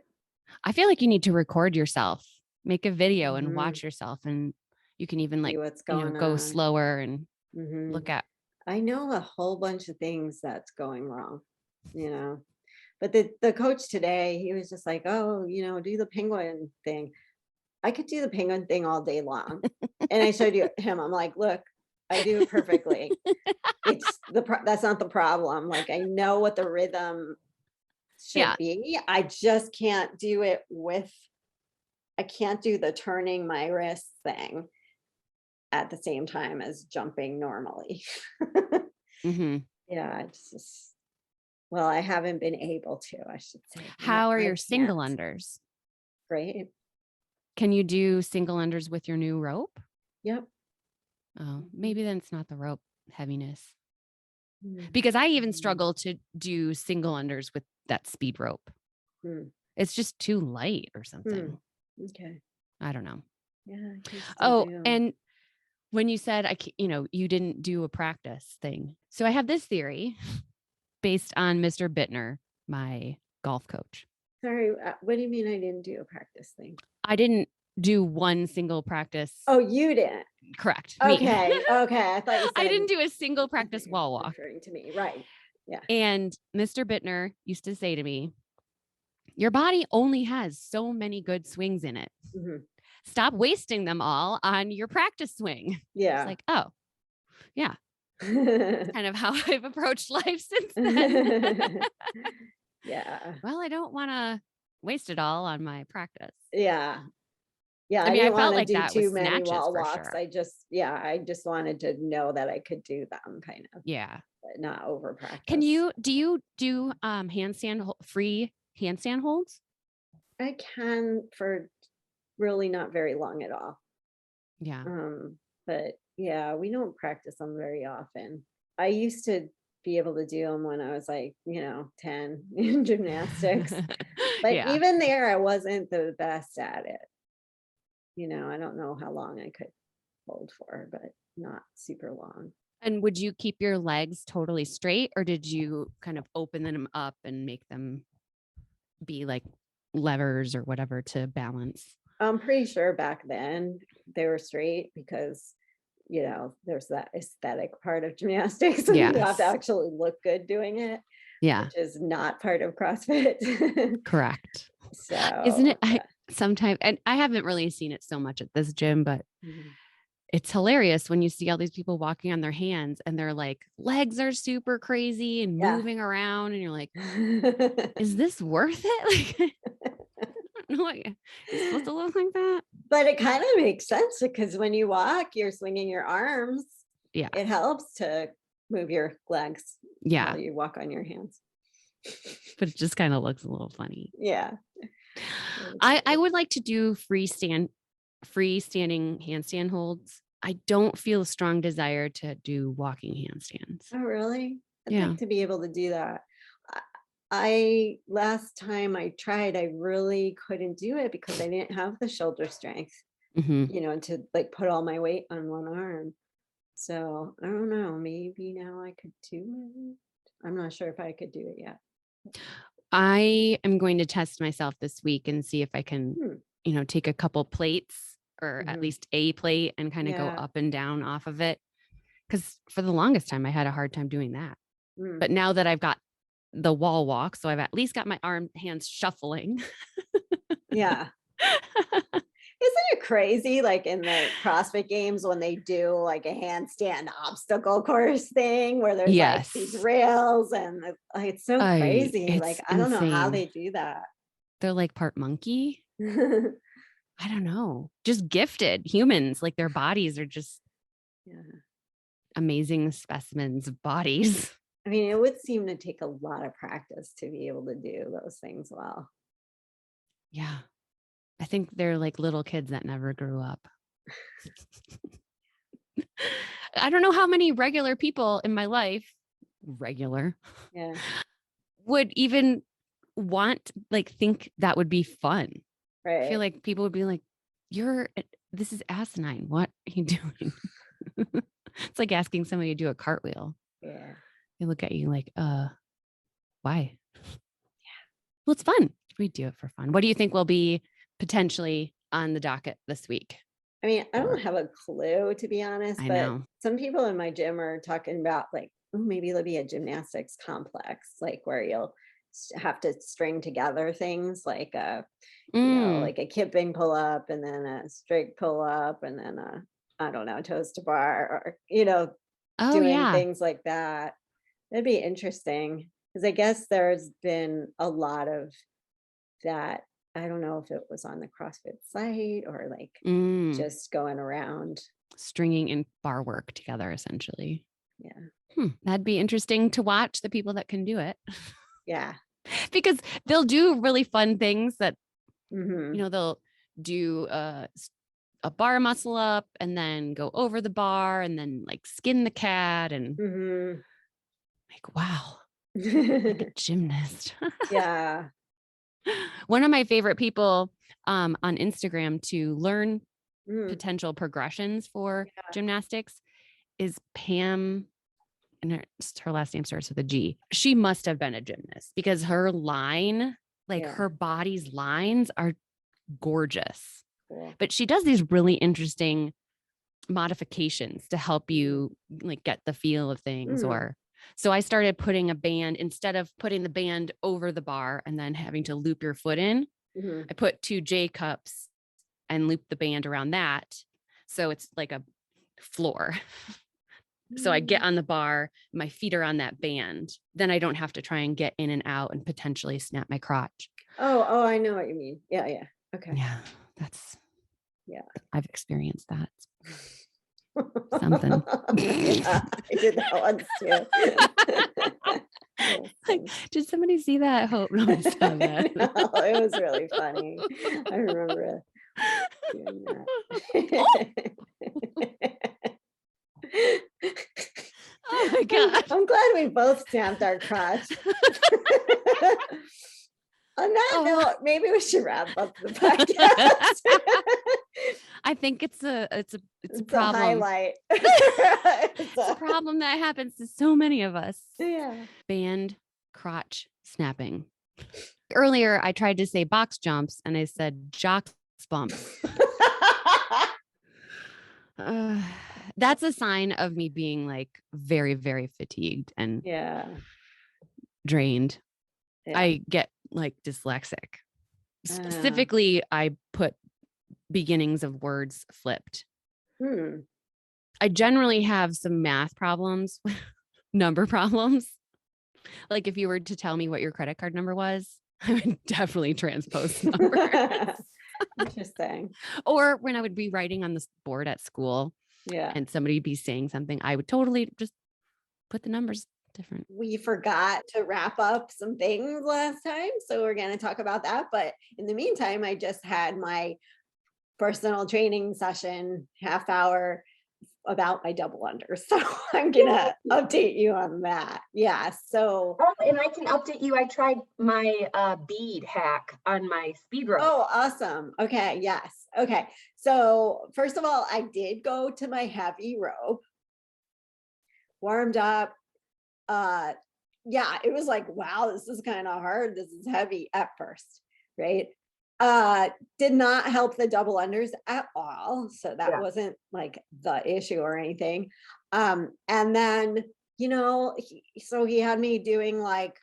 I feel like you need to record yourself, make a video and mhm, watch yourself. And you can even see what's going go on. slower and Mhm. look at. I know a whole bunch of things that's going wrong, you know. But the coach today, he was just like, oh, do the penguin thing. I could do the penguin thing all day long. And I showed him, I'm like, look, I do it perfectly. It's that's not the problem. Like, I know what the rhythm Yeah. should be. I just can't do it I can't do the turning my wrist thing at the same time as jumping normally. Mm-hmm. Yeah, it's just, well, I haven't been able to, I should say. How are I your can't. single unders? Great. Can you do single unders with your new rope? Yep. Oh, maybe then it's not the rope heaviness. Mm. Because I even struggle to do single unders with that speed rope. Mm. It's just too light or Mm. something. Okay. I don't know. Yeah. I can still Oh, do 'em. and when you said you didn't do a practice thing. So I have this theory based on Mr. Bittner, my golf coach. Sorry, what do you mean I didn't do a practice thing? I didn't do one single practice. Oh, you didn't. Correct. Me. Okay. Okay. I thought you said I didn't do a single practice wall walk. referring to me. Right. Yeah. And Mr. Bittner used to say to me, your body only has so many good swings in it. Mhm. Stop wasting them all on your practice swing. Yeah. It's like, oh, yeah. Kind of how I've approached life since then. Yeah. Well, I don't want to waste it all on my practice. Yeah. Yeah. I mean, I didn't felt want to like do that too with many snatches wall for walks. sure. I just wanted to know that I could do them, kind of, Yeah. but not over practice. Do you do free handstand holds? I can, for really not very long at all. Yeah. But yeah, we don't practice them very often. I used to be able to do them when I was like, 10 in gymnastics. But Yeah. even there, I wasn't the best at it. I don't know how long I could hold for, but not super long. And would you keep your legs totally straight, or did you kind of open them up and make them be like levers or whatever to balance? I'm pretty sure back then they were straight, because there's that aesthetic part of gymnastics. So you have Yes. to actually look good doing it, Yeah. which is not part of CrossFit. Correct. So Isn't it? yeah. Sometimes, and I haven't really seen it so much at this gym, but Mhm. it's hilarious when you see all these people walking on their hands and their like legs are super crazy and Yeah. moving around, and you're like, is this worth it? Like, I don't know what you're supposed to look like that. But it kind of makes sense, because when you walk, you're swinging your arms. Yeah. It helps to move your legs Yeah. while you walk on your hands. But it just kind of looks a little funny. Yeah. I would like to do freestanding handstand holds. I don't feel a strong desire to do walking handstands. Oh, really? I'd Yeah. like to be able to do that. I last time I tried, I really couldn't do it because I didn't have the shoulder strength, Mm-hmm. to like put all my weight on one arm. So I don't know, maybe now I could do it. I'm not sure if I could do it yet. I am going to test myself this week and see if I can, Hmm. take a couple plates or at Mhm. least a plate and kind of go Yeah. up and down off of it. Because for the longest time, I had a hard time doing that. Mm. But now that I've got the wall walk. So I've at least got my hands shuffling. Yeah. Isn't it crazy? Like in the CrossFit games when they do like a handstand obstacle course thing where there's like these Yes. rails and it's so crazy. Like, It's I don't know how insane. they do that. They're like part monkey. I don't know. Just gifted humans. Like their bodies are just Yeah. amazing specimens of bodies. I mean, it would seem to take a lot of practice to be able to do those things well. Yeah. I think they're like little kids that never grew up. I don't know how many regular people in my life, Yeah. would even think that would be fun. I feel Right. like people would be like, this is asinine. What are you doing? It's like asking somebody to do a cartwheel. Yeah. They look at you like, why? Yeah. Well, it's fun. We do it for fun. What do you think will be potentially on the docket this week? I mean, I don't have a clue, to be honest, I but know. some people in my gym are talking about like, oh, maybe there'll be a gymnastics complex, like where you'll have to string together things like like a kipping pull up and then a straight pull up and then I don't know, toes to bar or, Oh, doing yeah. things like that. That'd be interesting because I guess there's been a lot of that. I don't know if it was on the CrossFit site or like just going around. Stringing and bar work together, essentially. Yeah. That'd be interesting to watch the people that can do it. Yeah. Because they'll do really fun things that, Mm-hmm. they'll do a bar muscle up and then go over the bar and then like skin the cat and Mm-hmm. like, wow, like a gymnast. Yeah. One of my favorite people on Instagram to learn Mm. potential progressions for Yeah. gymnastics is Pam, and her last name starts with a G. She must have been a gymnast because her line, like Yeah. her body's lines are gorgeous. Cool. But she does these really interesting modifications to help you like get the feel of things. Mm. So I started putting a band instead of putting the band over the bar and then having to loop your foot in. Mm-hmm. I put 2 J cups and loop the band around that. So it's like a floor. So I get on the bar, my feet are on that band. Then I don't have to try and get in and out and potentially snap my crotch. Oh, I know what you mean. Yeah, yeah. Okay. Yeah, Yeah. I've experienced that. Something. Yeah, I did that once too. Like, did somebody see that? I hope no one saw that. No, it was really funny. I remember doing that. Oh my God. I'm glad we both stamped our crotch. On that note, maybe we should wrap up the podcast. I think it's a It's problem. a highlight. It's a problem that happens to so many of us. Yeah. Band crotch snapping. Earlier, I tried to say box jumps and I said jock bumps. That's a sign of me being like very, very fatigued and drained. Yeah. I get like dyslexic. Specifically, I put beginnings of words flipped. I generally have some math problems, number problems. Like if you were to tell me what your credit card number was, I would definitely transpose numbers. Interesting. Or when I would be writing on the board at school and somebody would be saying something, I would totally just put the numbers different. We forgot to wrap up some things last time, so we're going to talk about that. But in the meantime, I just had my personal training session, half hour about my double under. So I'm going to update you on that. Yeah. So. Oh, and I can update you. I tried my bead hack on my speed rope. Oh, awesome. Okay. Yes. Okay. So first of all, I did go to my heavy rope, warmed up. Yeah, it was like, wow, this is kind of hard. This is heavy at first, right? Did not help the double unders at all. So that wasn't like the issue or anything. And then, so he had me doing like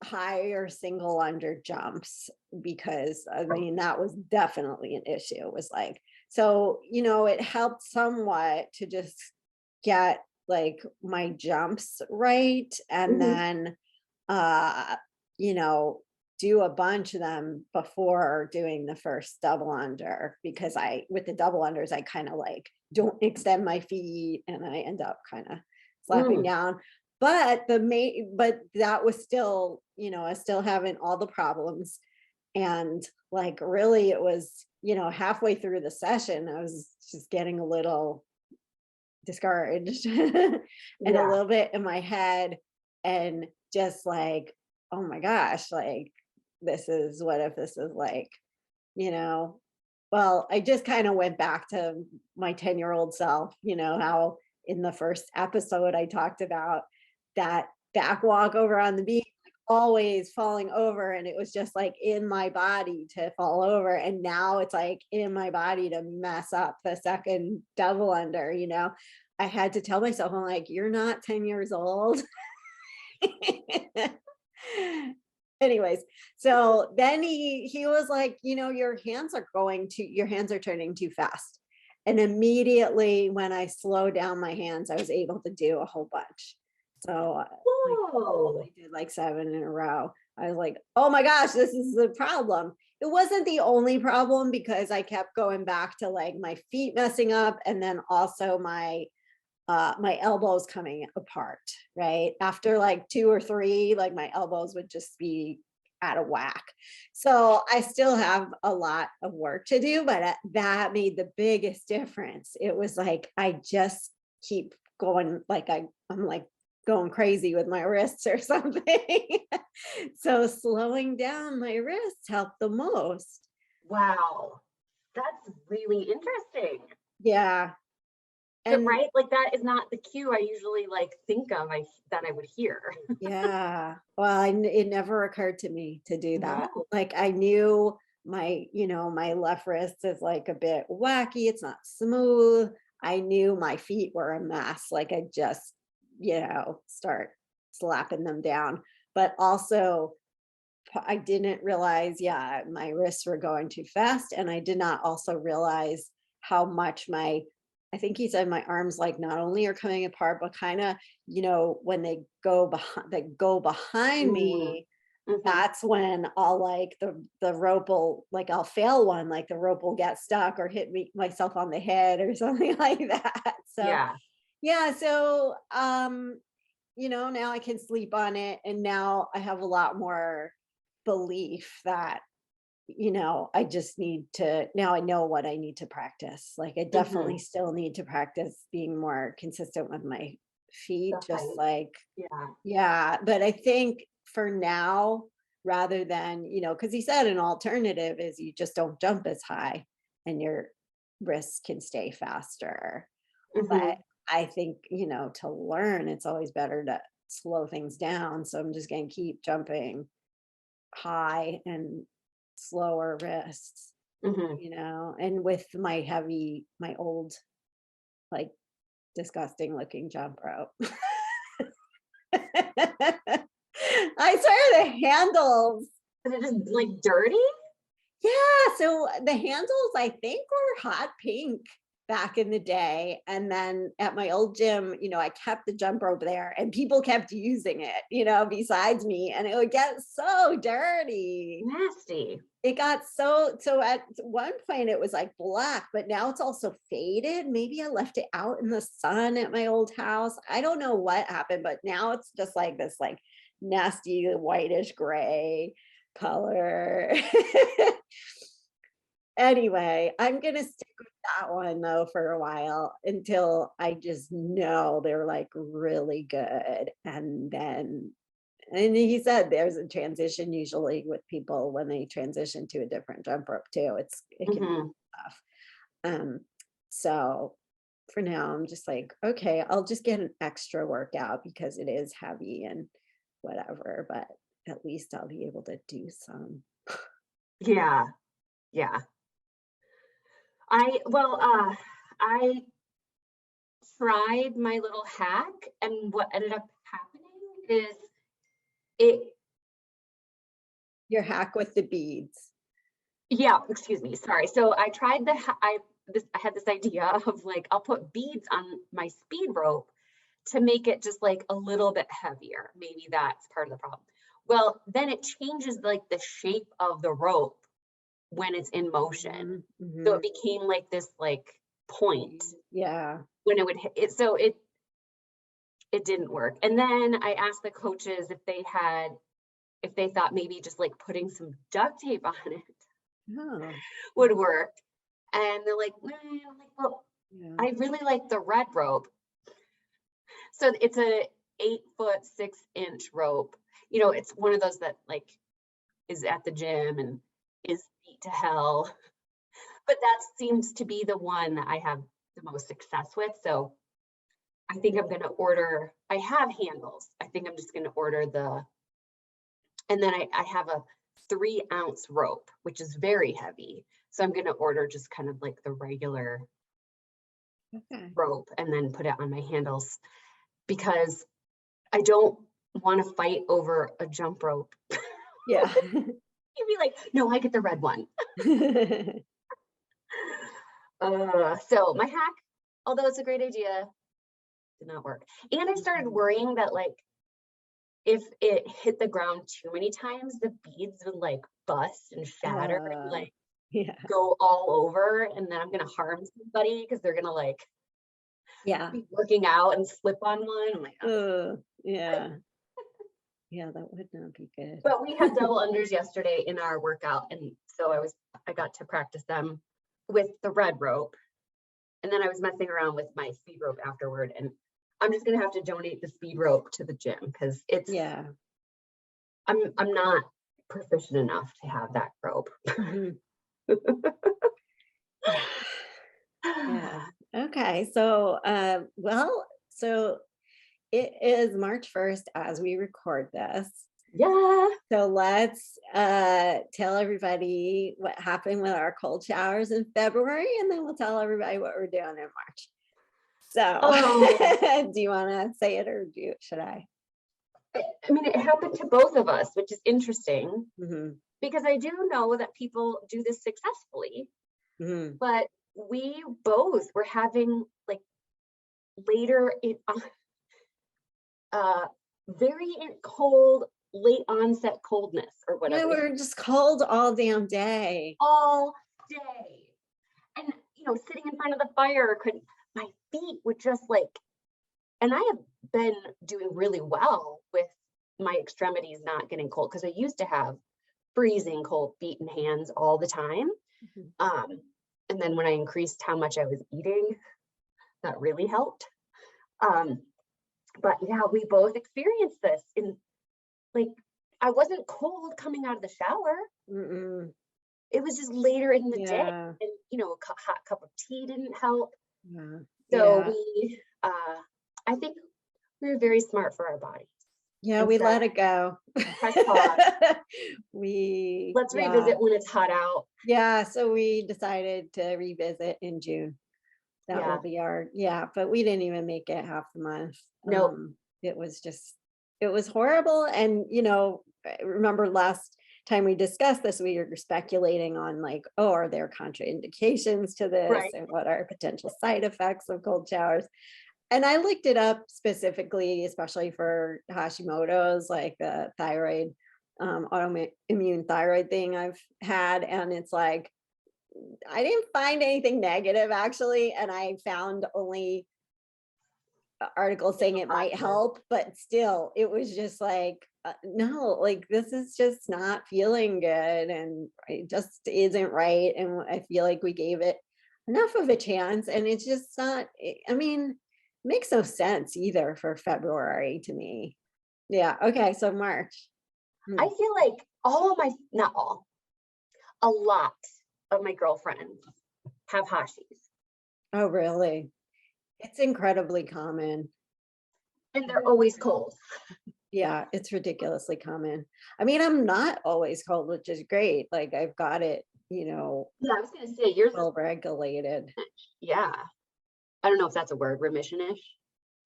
higher single under jumps, because I mean, that was definitely an issue. It was like, so, it helped somewhat to just get like my jumps right. And then, uh, you know, do a bunch of them before doing the first double under, because with the double unders, I kind of like don't extend my feet and I end up kind of slapping down. But but that was still, I was still having all the problems. And like, really, it was, halfway through the session, I was just getting a little discouraged and a little bit in my head, and just like, oh my gosh, like, what if this is like, well, I just kind of went back to my 10-year-old self, how in the first episode I talked about that back walk over on the beach, like always falling over. And it was just like in my body to fall over. And now it's like in my body to mess up the second double under, I had to tell myself, I'm like, you're not 10 years old. Anyways, so then he was like, your hands are turning too fast. And immediately when I slowed down my hands, I was able to do a whole bunch. So I did like 7 in a row. I was like, oh my gosh, this is the problem. It wasn't the only problem, because I kept going back to like my feet messing up, and then also my elbows coming apart, right? After like 2 or 3, like my elbows would just be out of whack. So I still have a lot of work to do, but that made the biggest difference. It was like, I just keep going, like I'm like going crazy with my wrists or something. So slowing down my wrists helped the most. Wow. That's really interesting. Yeah. And right, like that is not the cue I usually like think of that I would hear. Yeah. Well, it never occurred to me to do that. No. Like, I knew my left wrist is like a bit wacky. It's not smooth. I knew my feet were a mess. Like, I just, start slapping them down. But also, I didn't realize, my wrists were going too fast. And I did not also realize how much I think he said my arms, like, not only are coming apart, but kind of, when they go behind me, that's when I'll like the rope will, like, I'll fail one, like the rope will get stuck or hit myself on the head or something like that. So yeah. So, now I can sleep on it. And now I have a lot more belief that, I just now I know what I need to practice. Like, I definitely still need to practice being more consistent with my feet, just like, yeah. But I think for now, rather than, because he said an alternative is you just don't jump as high and your wrists can stay faster. But I think, to learn, it's always better to slow things down. So I'm just going to keep jumping high and slower wrists, and with my old, like, disgusting looking jump rope. I swear the handles. Is it just like dirty? Yeah. So the handles, I think, were hot pink back in the day. And then at my old gym, I kept the jump rope there and people kept using it, besides me, and it would get so dirty. Nasty. It got so at one point it was like black, but now it's also faded. Maybe I left it out in the sun at my old house. I don't know what happened, but now it's just like this like nasty whitish gray color. Anyway, I'm going to stick with that one though for a while until I just know they're like really good. And he said there's a transition usually with people when they transition to a different jump rope too. It can be tough. So for now, I'm just like, okay, I'll just get an extra workout because it is heavy and whatever, but at least I'll be able to do some. Yeah. I tried my little hack, and what ended up happening is Your hack with the beads. Yeah, excuse me. Sorry. So I tried I had this idea of like, I'll put beads on my speed rope to make it just like a little bit heavier. Maybe that's part of the problem. Well, then it changes like the shape of the rope when it's in motion. Mm-hmm. So it became like this like point. Yeah. When it would hit it. So it didn't work. And then I asked the coaches if they thought maybe just like putting some duct tape on it would work. And they're like, I'm like, well, I really like the red rope. So it's a 8-foot 6-inch rope. You know, it's one of those that like is at the gym and is beat to hell. But that seems to be the one that I have the most success with. So I think I'm going to order, I have handles. I think I'm just going to order and then I have a 3-ounce rope, which is very heavy. So I'm going to order just kind of like the regular rope and then put it on my handles because I don't want to fight over a jump rope. Yeah. You'd be like, no, I get the red one. So my hack, although it's a great idea, did not work. And I started worrying that like, if it hit the ground too many times, the beads would like bust and shatter and like go all over. And then I'm going to harm somebody because they're going to like be working out and slip on one. I'm like, oh. Yeah, that would not be good. But we had double unders yesterday in our workout. And so I got to practice them with the red rope. And then I was messing around with my speed rope afterward. And I'm just going to have to donate the speed rope to the gym because it's, I'm not proficient enough to have that rope. Yeah. Okay. So, so it is March 1st as we record this. Yeah. So let's tell everybody what happened with our cold showers in February, and then we'll tell everybody what we're doing in March. So do you want to say it or should I? I mean, it happened to both of us, which is interesting because I do know that people do this successfully, but we both were having like later very cold, late onset coldness or whatever. Yeah, we were just cold all damn day. All day. And, you know, sitting in front of the fire, my feet would just like, and I have been doing really well with my extremities not getting cold because I used to have freezing cold feet and hands all the time. And then when I increased how much I was eating, that really helped. But yeah, we both experienced this in like, I wasn't cold coming out of the shower. It was just later in the day and, you know, a hot cup of tea didn't help. So we, I think we were very smart for our bodies. Yeah, we let it go. Let's revisit when it's hot out. Yeah, so we decided to revisit in June. That will be but we didn't even make it half the month. No, it was horrible. And, you know, I remember last time we discussed this, we were speculating on like, are there contraindications to this and what are potential side effects of cold showers? And I looked it up specifically, especially for Hashimotos, like the thyroid, autoimmune thyroid thing I've had. And it's like, I didn't find anything negative actually. And I found only articles saying it might help, but still it was just like, no, like this is just not feeling good. And it just isn't right. And I feel like we gave it enough of a chance and it's just not, I mean, makes no sense either for February to me. Yeah. Okay. So March. I feel like a lot of my girlfriends have Hashis. Oh, really? It's incredibly common. And they're always cold. Yeah, it's ridiculously common. I mean, I'm not always cold, which is great. Like I've got it, you know. Yeah, I was going to say yours well regulated. Yeah. I don't know if that's a word, remission-ish.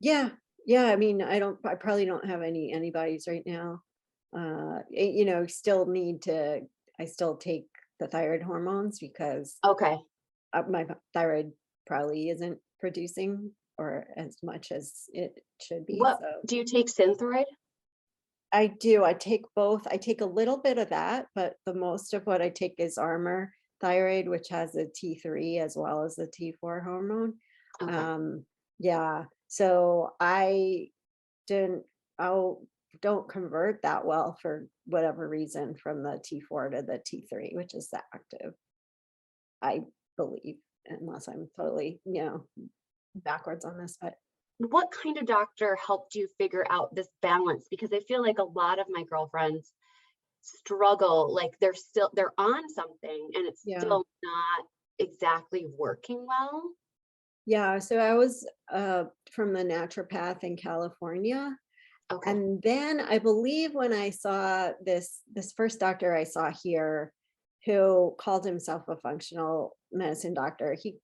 Yeah. I mean, I probably don't have any antibodies right now. still need to, I still take the thyroid hormones because Okay. my thyroid probably isn't producing or as much as it should be. What So do you take Synthroid? I do. I take both. I take a little bit of that, but the most of what I take is Armor thyroid, which has a T3 as well as the T4 hormone. Okay. Yeah. So I didn't, I don't convert that well for whatever reason from the T4 to the T3, which is the active, I believe, unless I'm totally, backwards on this, but What kind of doctor helped you figure out this balance? Because I feel like a lot of my girlfriends struggle, like they're on something and it's yeah. still not exactly working well. Yeah. So I was from the naturopath in California. Okay. And then I believe when I saw this first doctor I saw here who called himself a functional medicine doctor, he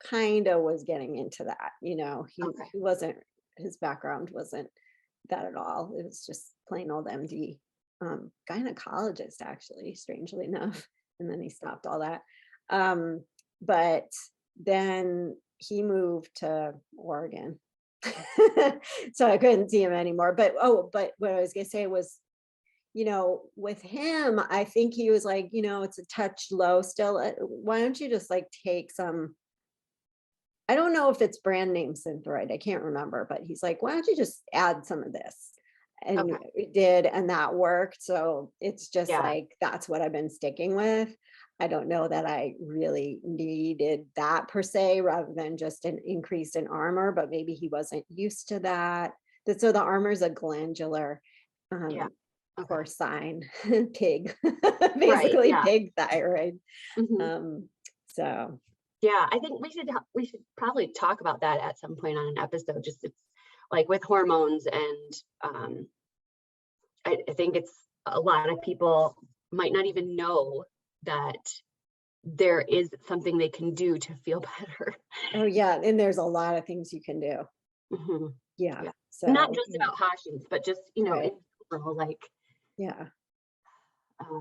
kind of was getting into that, he Okay. wasn't, his background wasn't that at all. It was just plain old MD, gynecologist actually, strangely enough. And then he stopped all that. But then he moved to Oregon. So I couldn't see him anymore. But what I was gonna say was, with him, I think he was like, it's a touch low still. Why don't you just like take some, I don't know if it's brand name Synthroid, I can't remember, but he's like, why don't you just add some of this? And Okay. it did, and that worked. So it's just Yeah. like, that's what I've been sticking with. I don't know that I really needed that per se, rather than just an increase in Armor, but maybe he wasn't used to that. So the Armor is a glandular Yeah. Okay. porcine pig, Right. basically Yeah. pig thyroid. Mhm. So Yeah, I think we should probably talk about that at some point on an episode. Just it's like with hormones, and I think it's a lot of people might not even know that there is something they can do to feel better. oh yeah, and there's a lot of things you can do. Mhm. Yeah. Yeah, not So just yeah, about Hashimoto's, but just right. in general, like Yeah. uh,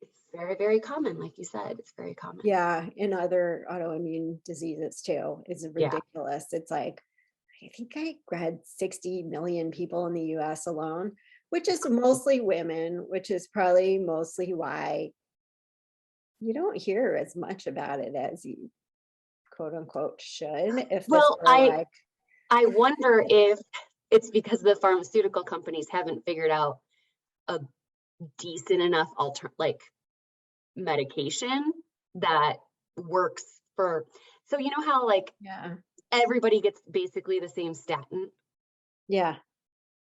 it's very, very common. Like you said, it's very common. Yeah. And other autoimmune diseases too is Yeah. ridiculous. It's like, I think I read 60 million people in the US alone, which is mostly women, which is probably mostly why you don't hear as much about it as you quote unquote should. If this Well, were like, I wonder if it's because the pharmaceutical companies haven't figured out a decent enough medication that works for, so you know how like yeah, everybody gets basically the same statin. yeah,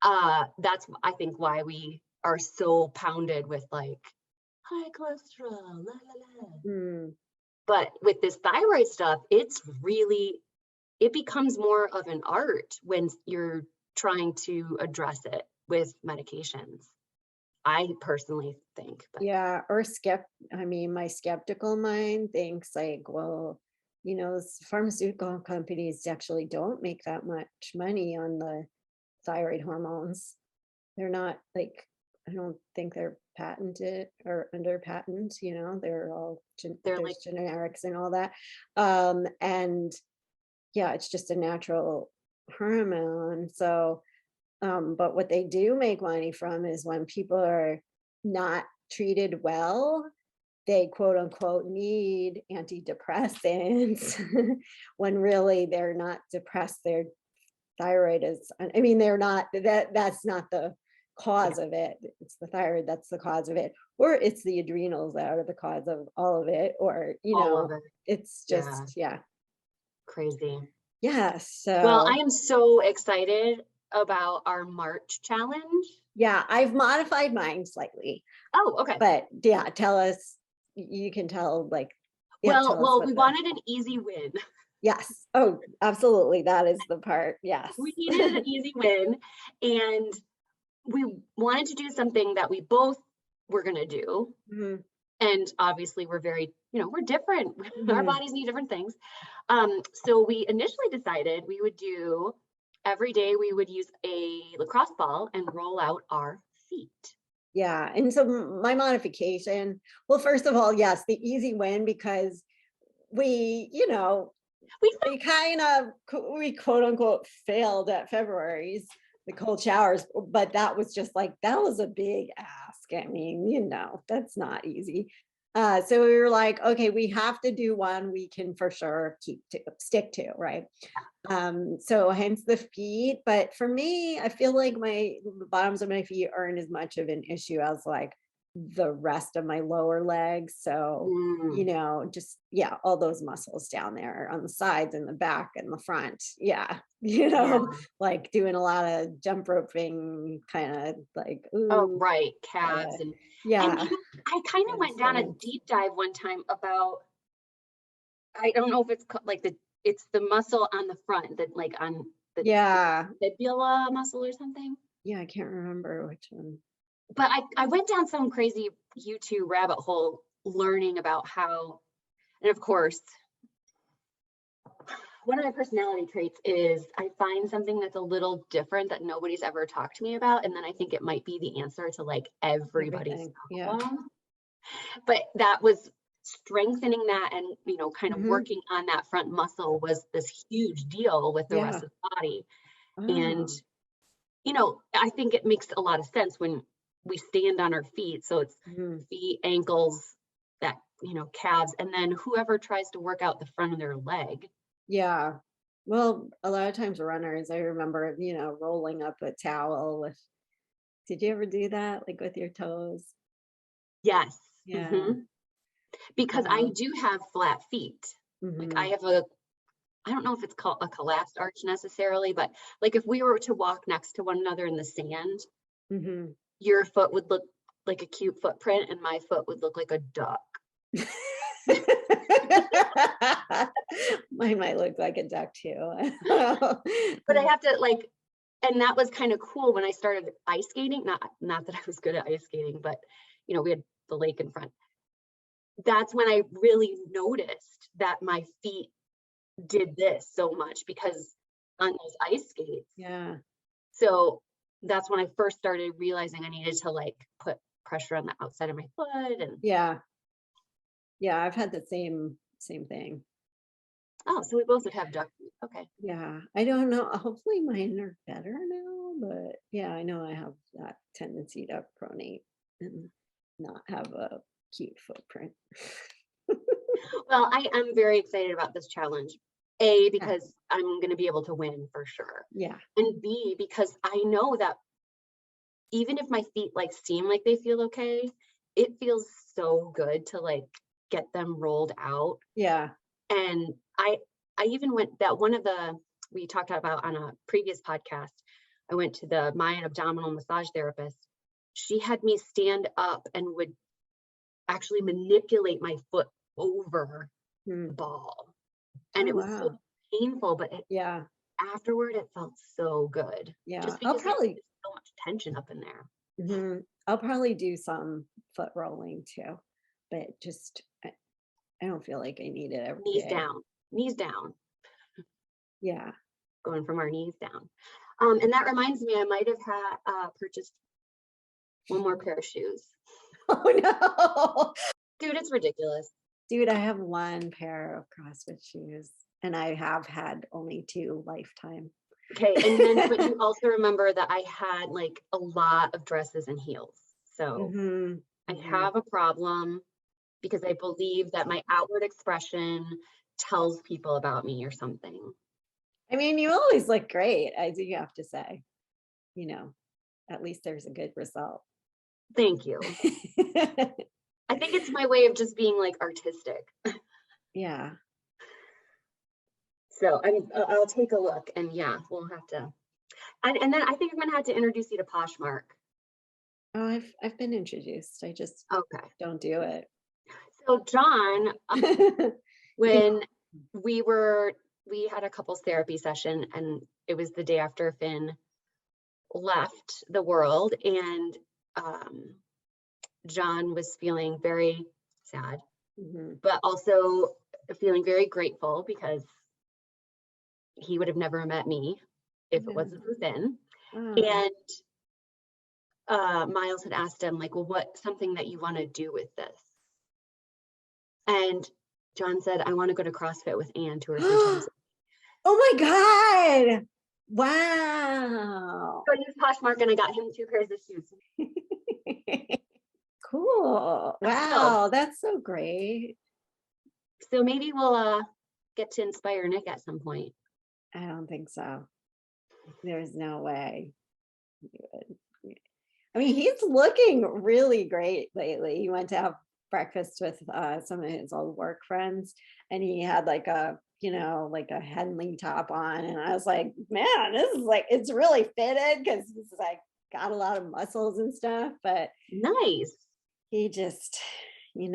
That's I think why we are so pounded with like high cholesterol, la la la. mm, But with this thyroid stuff, it becomes more of an art when you're trying to address it with medications. I personally think, but yeah. Or I mean, my skeptical mind thinks like, well, pharmaceutical companies actually don't make that much money on the thyroid hormones. They're not like, I don't think they're patented or under patent, they're all, they're like, there's generics and all that. And yeah, it's just a natural hormone. So, but what they do make money from is when people are not treated well, they quote unquote need antidepressants when really they're not depressed. Their thyroid is, I mean, they're not, that's not the cause of it. It's the thyroid that's the cause of it, or it's the adrenals that are the cause of all of it, or all of it. it's Yeah, just crazy. yeah. Well, I So am so excited about our March challenge. yeah, I've modified mine slightly, Oh, okay. but yeah, tell us, you can tell like, yeah, tell us Well, what we wanted an easy win. yes, oh absolutely, that is the part, yes. We needed an easy win, and we wanted to do something that we both were going to do. Mhm, And obviously we're very, we're different. Our mhm. bodies need different things. So we initially decided we would do every day we would use a lacrosse ball and roll out our feet. Yeah. And so my modification, well, first of all, yes, the easy win, because we, we kind of, we quote unquote failed at February's, the cold showers, but that was just like, that was a big ask. I mean, that's not easy. So we were like, okay, we have to do one we can for sure stick to, right? So hence the feet. But for me, I feel like the bottoms of my feet aren't as much of an issue as like the rest of my lower legs. So, just, yeah, all those muscles down there on the sides and the back and the front. Yeah. Yeah. Like doing a lot of jump roping, kind of like, Oh, ooh, right. Calves. And yeah. I kind of went down a deep dive one time about, I don't know if it's like it's the muscle on the front that like on the Yeah. fibula muscle or something. Yeah. I can't remember which one. But I went down some crazy YouTube rabbit hole learning about how, and of course, one of my personality traits is I find something that's a little different that nobody's ever talked to me about. And then I think it might be the answer to like everybody's problem. But that was strengthening that and, kind of working on that front muscle was this huge deal with the rest of the body. And, I think it makes a lot of sense when we stand on our feet. So it's feet, ankles, that, calves, and then whoever tries to work out the front of their leg. Yeah. Well, a lot of times runners, I remember, rolling up a towel did you ever do that? Like with your toes? Yes. Yeah. Because I do have flat feet. Like I have I don't know if it's called a collapsed arch necessarily, but like if we were to walk next to one another in the sand, your foot would look like a cute footprint and my foot would look like a duck. Mine might look like a duck too. But I have to and that was kind of cool when I started ice skating. Not that I was good at ice skating, but we had the lake in front. That's when I really noticed that my feet did this so much because on those ice skates. Yeah. So that's when I first started realizing I needed to put pressure on the outside of my foot. And yeah, I've had the same thing. Oh, so we both would have duck feet. Okay. Yeah, I don't know. Hopefully mine are better now, but yeah, I know I have that tendency to pronate and not have a cute footprint. Well, I am very excited about this challenge. A, because I'm going to be able to win for sure. Yeah. And B, because I know that even if my feet seem like they feel okay, it feels so good to get them rolled out. Yeah. And I even went that we talked about on a previous podcast, I went to the Mayan abdominal massage therapist. She had me stand up and would actually manipulate my foot over the ball. And it was so painful, but afterward it felt so good. Yeah. Just because there's so much tension up in there. I'll probably do some foot rolling too, but just I don't feel like I need it every day. Knees down. Yeah. Going from our knees down. And that reminds me, I might have purchased one more pair of shoes. Oh no. Dude, it's ridiculous. Dude, I have one pair of CrossFit shoes and I have had only 2 lifetime. Okay. And then, but you also remember that I had a lot of dresses and heels. So I have a problem because I believe that my outward expression tells people about me or something. I mean, you always look great, I do have to say. At least there's a good result. Thank you. I think it's my way of just being artistic. Yeah. So I'll take a look and we'll have to. And then I think I'm gonna have to introduce you to Poshmark. Oh, I've been introduced. I just don't do it. So John, when we had a couples therapy session and it was the day after Finn left the world, and John was feeling very sad, but also feeling very grateful because he would have never met me if it wasn't for Finn. And Miles had asked him, like, well, what's something that you want to do with this? And John said, I want to go to CrossFit with Ann 2 or 3 times. Oh my God. Wow. So I used Poshmark and I got him 2 pairs of shoes. Cool. Wow. That's so great. So maybe we'll get to inspire Nick at some point. I don't think so. There's no way. I mean, he's looking really great lately. He went to have breakfast with some of his old work friends, and he had like a Henley top on, and I was like, man, this is like, it's really fitted because it's like got a lot of muscles and stuff. But nice. He just, he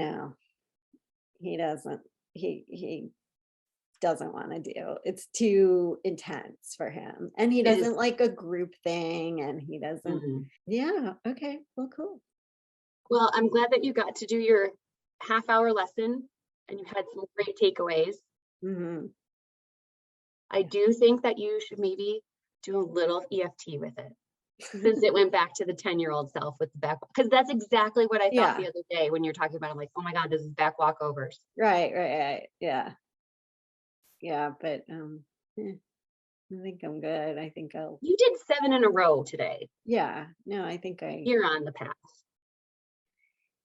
doesn't want to do. It's too intense for him, and he doesn't like a group thing, and he doesn't. Yeah. Okay. Well, cool. Well, I'm glad that you got to do your half-hour lesson and you had some great takeaways. I do think that you should maybe do a little EFT with it, since it went back to the 10-year-old self with the back, because that's exactly what I thought the other day when you're talking about. I'm like, oh my God, this is back walkovers. Right. Yeah, but I think I'm good. I think I'll. You did 7 in a row today. Yeah. No, I think You're on the path.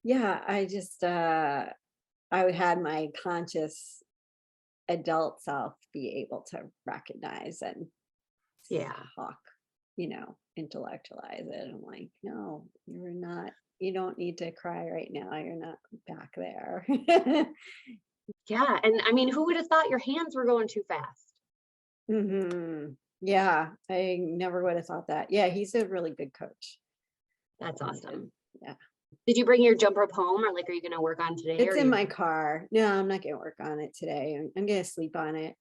Yeah, I just I had my conscious adult self be able to recognize and talk, intellectualize it. I'm like, no, you're not. You don't need to cry right now. You're not back there. Yeah, and I mean, who would have thought your hands were going too fast? Yeah, I never would have thought that. Yeah, he's a really good coach. That's awesome. Yeah. Did you bring your jump rope home, or like, are you going to work on today? It's in my car. No, I'm not going to work on it today. I'm going to sleep on it.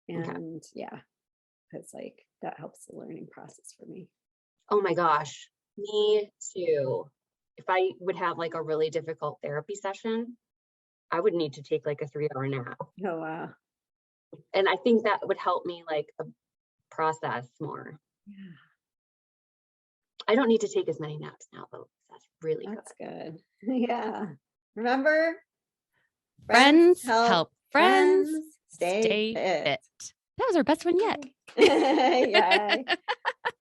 And because like that helps the learning process for me. Oh my gosh, me too. If I would have like a really difficult therapy session, I would need to take like a 3-hour nap. Oh, wow. And I think that would help me like process more. Yeah. I don't need to take as many naps now, though. That's really good. That's good. Yeah. Remember? Friends help friends stay fit. That was our best one yet. Yeah.